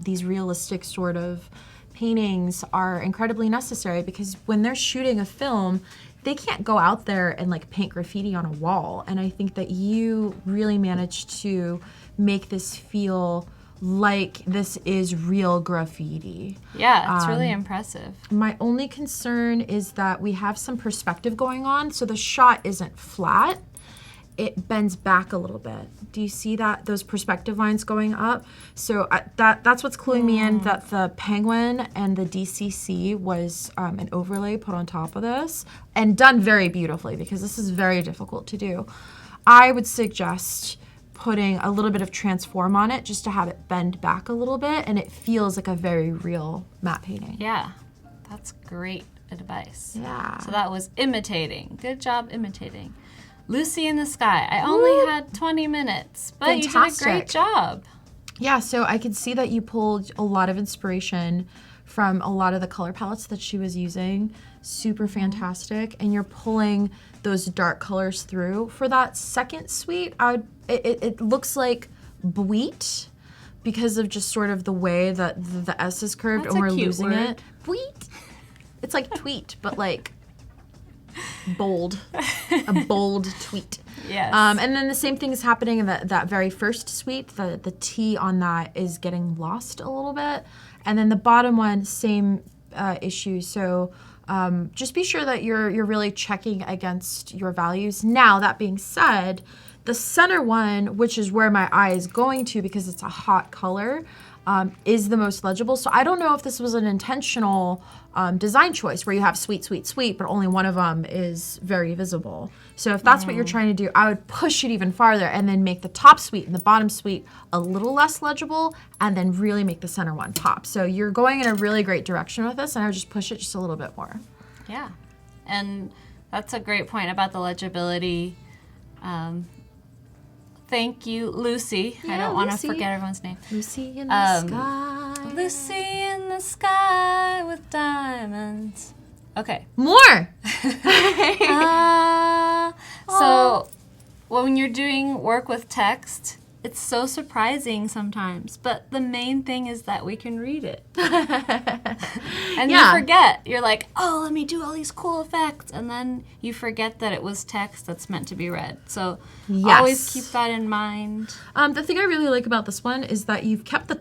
these realistic sort of paintings are incredibly necessary because when they're shooting a film, they can't go out there and like paint graffiti on a wall. And I think that you really managed to make this feel like this is real graffiti. Yeah, it's really impressive. My only concern is that we have some perspective going on, so the shot isn't flat. It bends back a little bit. Do you see that, those perspective lines going up? So that's what's cluing me in that the penguin and the DCC was an overlay put on top of this and done very beautifully because this is very difficult to do. I would suggest putting a little bit of transform on it just to have it bend back a little bit and it feels like a very real matte painting. Yeah, That's great advice. Yeah. So that was imitating. Good job imitating. Lucy in the Sky. I only had 20 minutes, but you did a great job. Yeah, so I could see that you pulled a lot of inspiration from a lot of the color palettes that she was using. Super fantastic. And you're pulling those dark colors through. For that second suite, it looks like wheat because of just sort of the way that the S is curved. That's and we're a cute losing word. it. Wheat. It's like tweet, but like bold. A bold tweet. Yes. And then the same thing is happening in that very first suite. The T on that is getting lost a little bit. And then the bottom one, same issue. So just be sure that you're really checking against your values. Now, that being said, the center one, which is where my eye is going to because it's a hot color, is the most legible. So I don't know if this was an intentional design choice where you have sweet, sweet, sweet, but only one of them is very visible. So if that's what you're trying to do, I would push it even farther and then make the top suite and the bottom suite a little less legible and then really make the center one pop. So you're going in a really great direction with this, and I would just push it just a little bit more. Yeah. And that's a great point about the legibility. Thank you, Lucy. I don't want to forget everyone's name. Lucy in the sky. Lucy in the sky with diamonds. Okay. More! So when you're doing work with text, it's so surprising sometimes, but the main thing is that we can read it. And you forget. You're like, oh, let me do all these cool effects. And then you forget that it was text that's meant to be read. So always keep that in mind. The thing I really like about this one is that you've kept the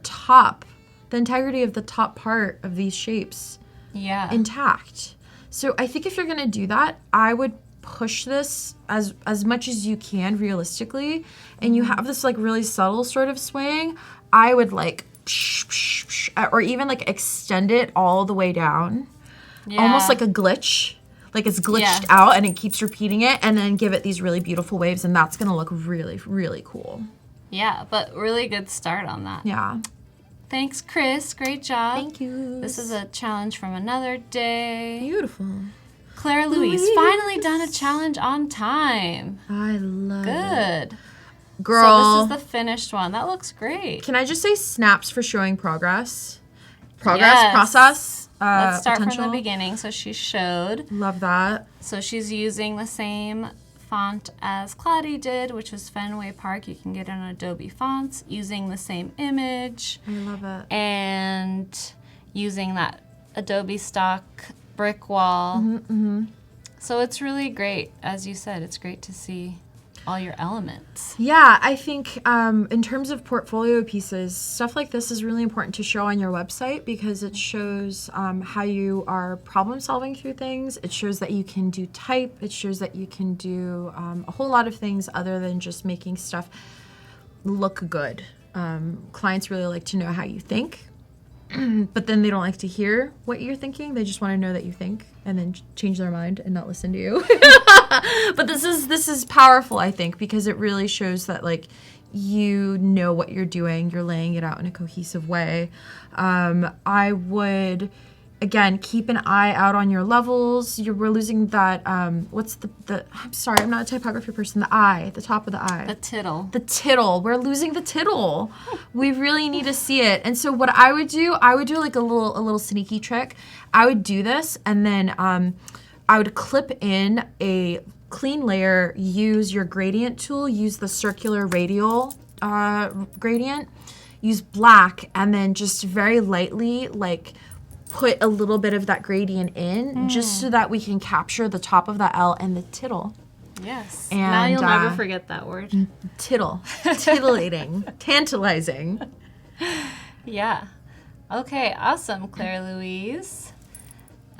integrity of the top part of these shapes intact. So I think if you're going to do that, I would push this as much as you can realistically, and you have this like really subtle sort of swaying, I would like or even like extend it all the way down, almost like a glitch, like it's glitched out and it keeps repeating it, and then give it these really beautiful waves, and that's gonna look really, really cool. Yeah, but really good start on that. Yeah. Thanks, Chris. Great job. Thank you. This is a challenge from another day. Beautiful. Claire Louise, finally done a challenge on time. I love it. Good. Girl. So this is the finished one. That looks great. Can I just say snaps for showing progress? Process. Let's start potential. from the beginning. So she showed. Love that. So she's using the same font as Claudia did, which was Fenway Park. You can get it on Adobe Fonts, using the same image. I love it. And using that Adobe stock brick wall. So it's really great. As you said, it's great to see all your elements. Yeah, I think in terms of portfolio pieces, stuff like this is really important to show on your website because it shows how you are problem solving through things. It shows that you can do type. It shows that you can do a whole lot of things other than just making stuff look good. Clients really like to know how you think. But then they don't like to hear what you're thinking. They just want to know that you think and then change their mind and not listen to you. But this is powerful, I think, because it really shows that like you know what you're doing. You're laying it out in a cohesive way. I would, again, keep an eye out on your levels. We're losing that, what's the I'm sorry, I'm not a typography person. The I, at the top of the I. The tittle. The tittle. We're losing the tittle. We really need to see it. And so what I would do like a little sneaky trick. I would do this, and then I would clip in a clean layer, use your gradient tool, use the circular radial gradient, use black, and then just very lightly like put a little bit of that gradient in just so that we can capture the top of that L and the tittle. Yes. And now you'll never forget that word. Tittle. Titillating. Tantalizing. Yeah. Okay, awesome, Claire Louise.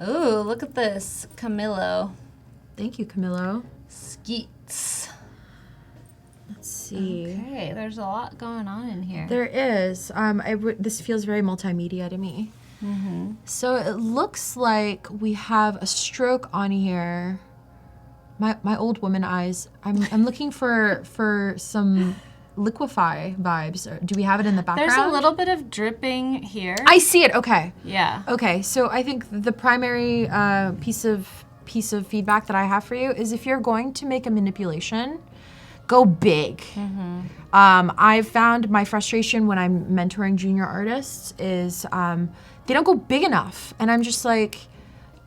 Oh, look at this. Camillo. Thank you, Camillo. Skeets. Let's see. Okay, there's a lot going on in here. There is. This feels very multimedia to me. So it looks like we have a stroke on here. My old woman eyes. I'm looking for some liquefy vibes. Do we have it in the background? There's a little bit of dripping here. I see it. Okay. Yeah. Okay. So I think the primary piece of feedback that I have for you is if you're going to make a manipulation, go big. I've found my frustration when I'm mentoring junior artists is they don't go big enough, and I'm just like,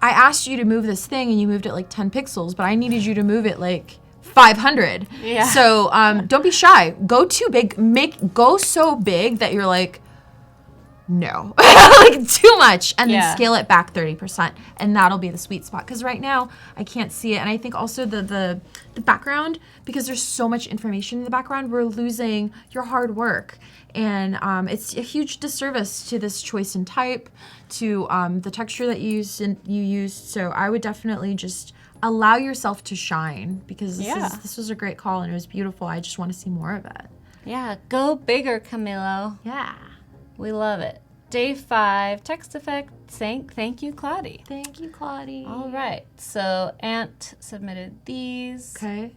I asked you to move this thing and you moved it like 10 pixels, but I needed you to move it like 500. Yeah. So don't be shy. Go too big. Go so big that you're like, no, like too much, and then scale it back 30%, and that'll be the sweet spot. Because right now I can't see it, and I think also the background, because there's so much information in the background, we're losing your hard work, and it's a huge disservice to this choice and type, to the texture that you used. So I would definitely just allow yourself to shine, because this was a great call and it was beautiful. I just want to see more of it. Yeah, go bigger, Camilo. Yeah. We love it. Day 5, text effect, thank you, Claudie. Thank you, Claudie. All right, so Ant submitted these. Okay.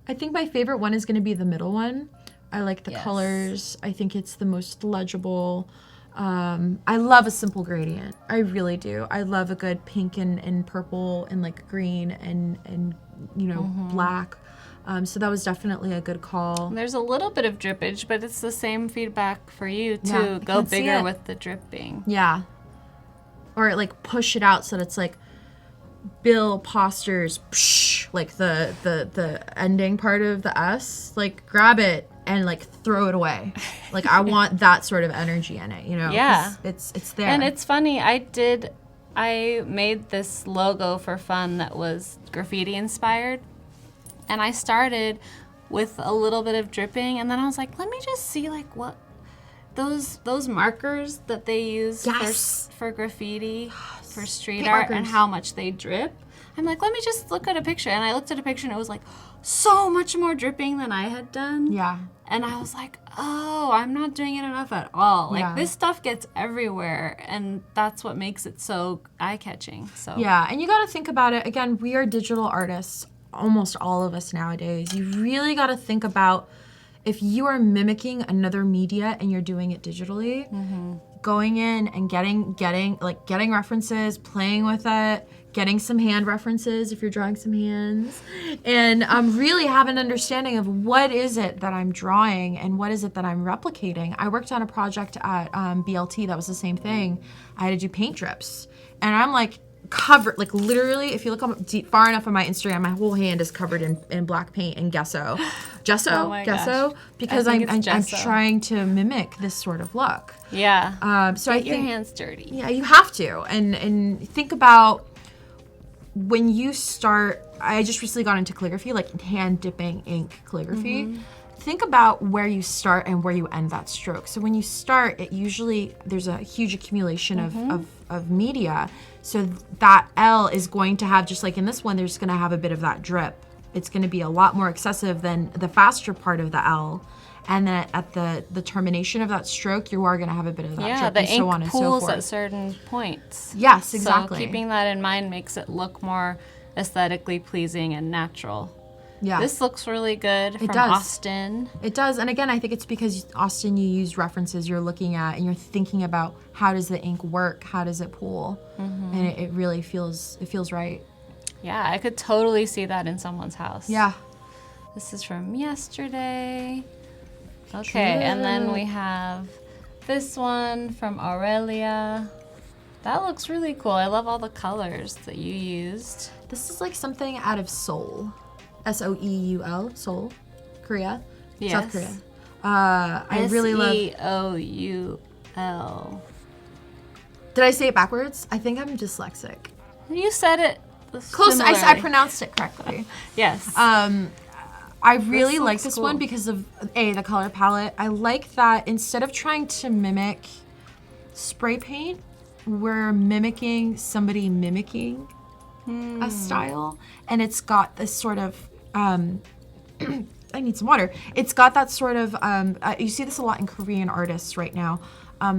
I think my favorite one is going to be the middle one. I like the colors. I think it's the most legible. I love a simple gradient. I really do. I love a good pink and purple and like green and black. So that was definitely a good call. There's a little bit of drippage, but it's the same feedback for you too. Yeah, go bigger with the dripping. Yeah. Or like push it out so that it's like Bill Posters, psh, like the ending part of the S, like grab it and like throw it away. Like I want that sort of energy in it, you know? Yeah. It's there. And it's funny, I made this logo for fun that was graffiti inspired. And I started with a little bit of dripping, and then I was like, let me just see like what those markers that they use for graffiti, for street art, and how much they drip. I'm like, let me just look at a picture. And I looked at a picture and it was like so much more dripping than I had done. Yeah. And I was like, oh, I'm not doing it enough at all. Like this stuff gets everywhere, and that's what makes it so eye-catching. So yeah, and you got to think about it. Again, we are digital artists. Almost all of us nowadays. You really got to think about if you are mimicking another media and you're doing it digitally, going in and getting references, playing with it, getting some hand references if you're drawing some hands, and really have an understanding of what is it that I'm drawing and what is it that I'm replicating. I worked on a project at BLT that was the same thing. I had to do paint drips, and I'm like, covered, like literally, if you look up far enough on my Instagram, my whole hand is covered in black paint and gesso, because I'm trying to mimic this sort of look. Yeah. So Get your hands dirty. Yeah, you have to, and think about when you start. I just recently got into calligraphy, like hand dipping ink calligraphy. Think about where you start and where you end that stroke. So when you start, there's a huge accumulation of media. So that L is going to have, just like in this one, there's going to have a bit of that drip. It's going to be a lot more excessive than the faster part of the L. And then at the termination of that stroke, you are going to have a bit of that drip, the and so on ink and so pools forth. at certain points. Yes, exactly. So keeping that in mind makes it look more aesthetically pleasing and natural. Yeah. This looks really good from does. Austin. It does. And again, I think it's because Austin, you use references you're looking at and you're thinking about how does the ink work? How does it pool? And it really feels right. Yeah, I could totally see that in someone's house. Yeah. This is from yesterday. Okay, and then we have this one from Aurelia. That looks really cool. I love all the colors that you used. This is like something out of Seoul. Seoul, Seoul, Korea, South Korea. I really love. Seoul. Did I say it backwards? I think I'm dyslexic. You said it close. similarly. I pronounced it correctly. Yes. I really like this cool. one because of the color palette. I like that instead of trying to mimic spray paint, we're mimicking somebody mimicking a style, and it's got this sort of I need some water. It's got that sort of you see this a lot in Korean artists right now,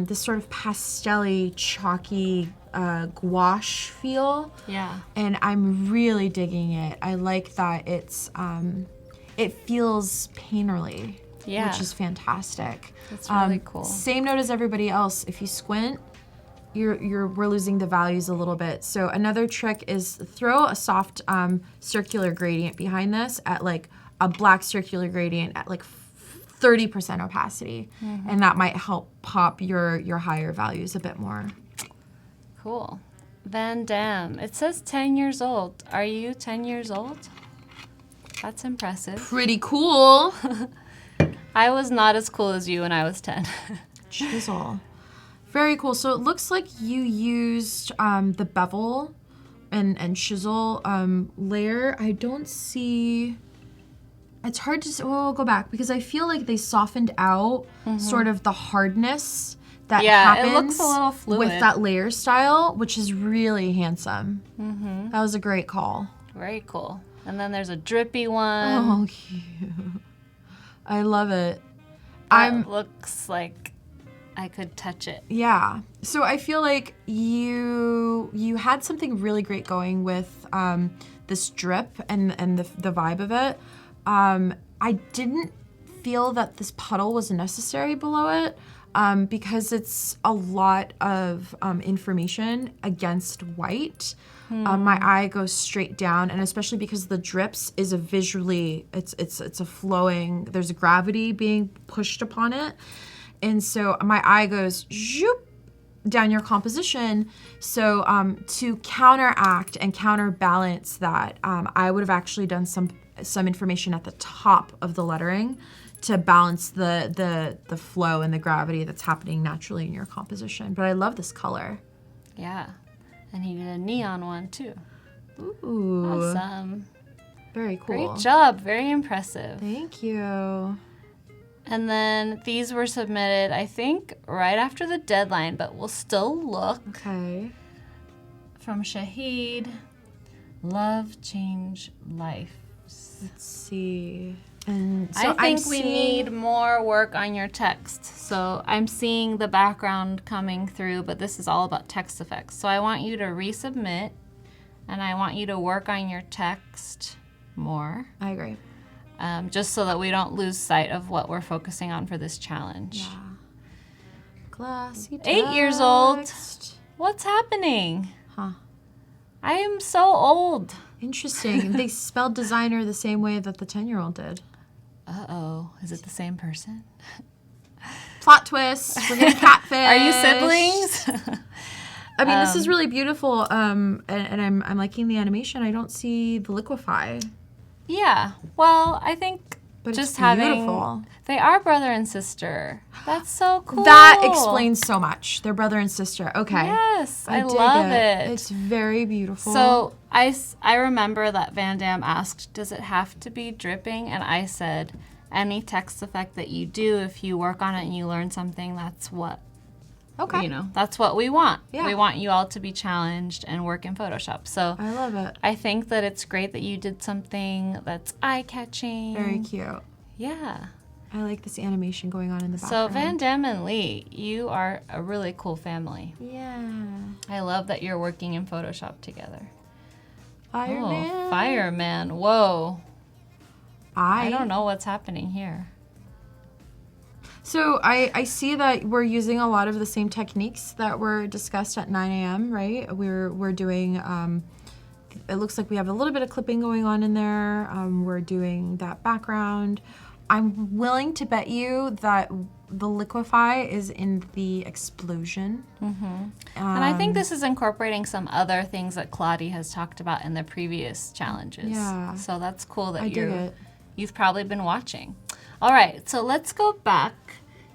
this sort of pastel-y, chalky gouache feel. Yeah. And I'm really digging it. I like that it feels painterly. Yeah. which is fantastic. That's really cool. Same note as everybody else. If you squint, we're losing the values a little bit. So another trick is throw a soft circular gradient behind this at like a black circular gradient at like 30% opacity, and that might help pop your higher values a bit more. Cool. Van Damme. It says 10 years old. Are you 10 years old? That's impressive. Pretty cool. I was not as cool as you when I was 10. Chisel. Very cool. So it looks like you used the bevel and chisel layer. I don't see... It's hard to say. Well, we'll go back because I feel like they softened out sort of the hardness that happens it looks a little fluid with that layer style, which is really handsome. That was a great call. Very cool. And then there's a drippy one. Oh, cute. I love it. That looks like I could touch it. Yeah. So I feel like you had something really great going with this drip and the vibe of it. I didn't feel that this puddle was necessary below it because it's a lot of information against white. My eye goes straight down, and especially because the drips is a visually, it's a flowing, there's a gravity being pushed upon it. And so my eye goes zoop down your composition. So to counteract and counterbalance that, I would have actually done some information at the top of the lettering to balance the flow and the gravity that's happening naturally in your composition. But I love this color. Yeah. And he did a neon one too. Ooh. Awesome. Very cool. Great job. Very impressive. Thank you. And then these were submitted, I think, right after the deadline, but we'll still look. Okay. From Shahid. Love change life. Let's see. And so I think we need more work on your text. So I'm seeing the background coming through, but this is all about text effects. So I want you to resubmit, and I want you to work on your text more. I agree. Just so that we don't lose sight of what we're focusing on for this challenge. Yeah. Classy text. 8 years old. What's happening? Huh. I am so old. Interesting. They spelled designer the same way that the 10-year-old did. Uh-oh. Is it the same person? Plot twist. We're getting catfish. Are you siblings? I mean, this is really beautiful, and I'm liking the animation. I don't see the liquefy. Yeah. Well, I think But just it's having... beautiful. They are brother and sister. That's so cool. That explains so much. They're brother and sister. Okay. Yes. I dig love it. It's very beautiful. So I remember that Van Damme asked, does it have to be dripping? And I said, any text effect that you do, if you work on it and you learn something, that's what, okay. That's what we want. Yeah. We want you all to be challenged and work in Photoshop. So I love it. I think that it's great that you did something that's eye-catching. Very cute. Yeah. I like this animation going on in the So background. Van Damme and Lee, you are a really cool family. Yeah. I love that you're working in Photoshop together. Fireman. Oh, fireman. Whoa. I I don't know what's happening here. So I see that we're using a lot of the same techniques that were discussed at 9 a.m., right? We're doing, it looks like we have a little bit of clipping going on in there. We're doing that background. I'm willing to bet you that the liquefy is in the explosion. And I think this is incorporating some other things that Claudia has talked about in the previous challenges. Yeah. So that's cool that I dig it. you've probably been watching. All right, so let's go back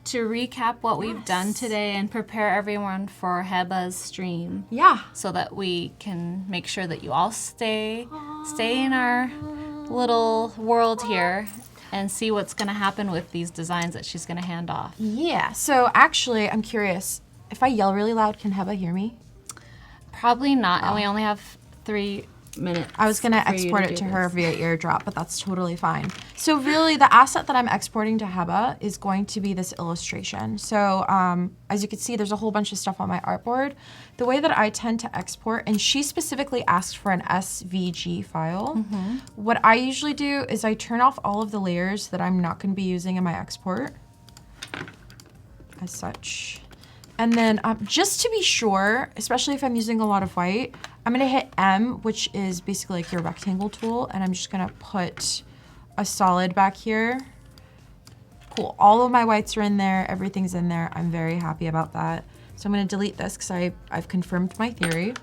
to recap what we've done today and prepare everyone for Heba's stream Yeah. so that we can make sure that you all stay in our little world here and see what's going to happen with these designs that she's going to hand off. Yeah. So actually, I'm curious. If I yell really loud, can Heba hear me? Probably not, and we only have 3 minutes. I was going to for you export do it to her this. via airdrop, but that's totally fine. So really the asset that I'm exporting to Heba is going to be this illustration. So as you can see, there's a whole bunch of stuff on my artboard. The way that I tend to export, and she specifically asked for an SVG file. What I usually do is I turn off all of the layers that I'm not going to be using in my export as such. And then just to be sure, especially if I'm using a lot of white, I'm gonna hit M, which is basically like your rectangle tool, and I'm just gonna put a solid back here. Cool, all of my whites are in there, everything's in there. I'm very happy about that. So I'm gonna delete this because I've confirmed my theory.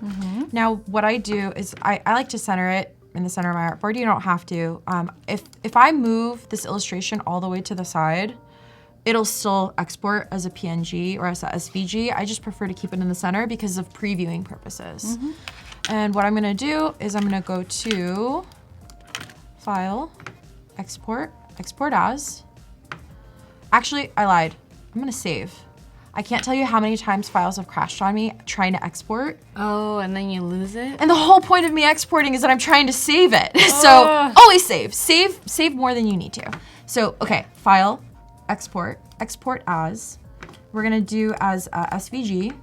Now what I do is I like to center it in the center of my artboard. You don't have to. If I move this illustration all the way to the side, it'll still export as a PNG or as a SVG. I just prefer to keep it in the center because of previewing purposes. And what I'm gonna do is I'm gonna go to File, Export, Export As. Actually, I lied. I'm gonna save. I can't tell you how many times files have crashed on me trying to export. Oh, and then you lose it? And the whole point of me exporting is that I'm trying to save it. So always save. Save more than you need to. So, okay, File, Export, Export As. We're gonna do as SVG.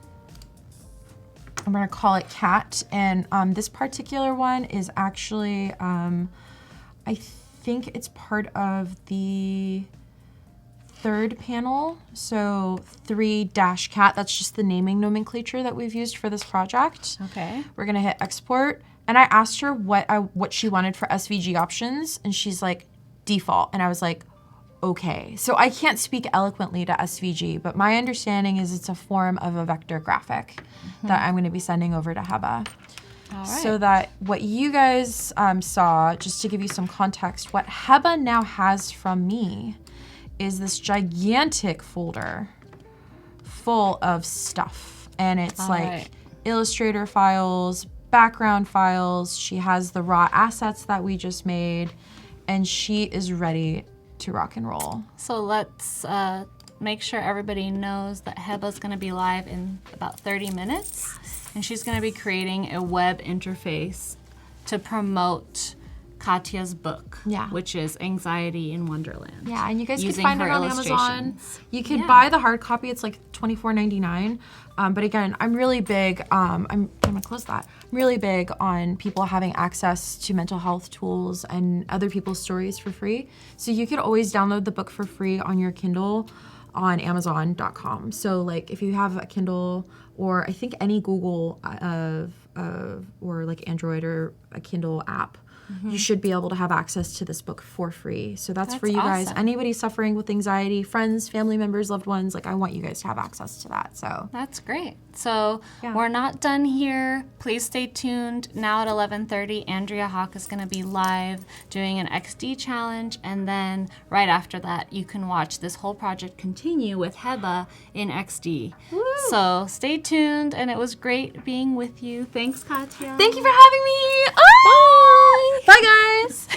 I'm gonna call it cat. And this particular one is actually, I think it's part of the third panel. So 3-cat, that's just the naming nomenclature that we've used for this project. Okay. We're gonna hit export. And I asked her what she wanted for SVG options, and she's like, default. And I was like, okay. So I can't speak eloquently to SVG, but my understanding is it's a form of a vector graphic that I'm gonna be sending over to Heba. All right. So that what you guys saw, just to give you some context, what Heba now has from me is this gigantic folder full of stuff. And it's like Illustrator files, background files. She has the raw assets that we just made, and she is ready to rock and roll. So let's make sure everybody knows that Heba's gonna be live in about 30 minutes. And she's gonna be creating a web interface to promote Katia's book, which is Anxiety and Wonderland. Yeah, and you guys can using find her it on Amazon. illustrations. You can buy the hard copy. It's like $24.99. But again, I'm really big. I'm gonna close that. I'm really big on people having access to mental health tools and other people's stories for free. So you could always download the book for free on your Kindle on Amazon.com. So like if you have a Kindle or I think any Google or like Android or a Kindle app, you should be able to have access to this book for free. So that's for you guys. awesome. Anybody suffering with anxiety, friends, family members, loved ones, like I want you guys to have access to that. So That's great. So we're not done here. Please stay tuned. Now at 11:30, Andrea Hawk is going to be live doing an XD challenge. And then right after that, you can watch this whole project continue with Heba in XD. Woo. So stay tuned. And it was great being with you. Thanks, Katia. thank you for having me. Oh! Bye guys.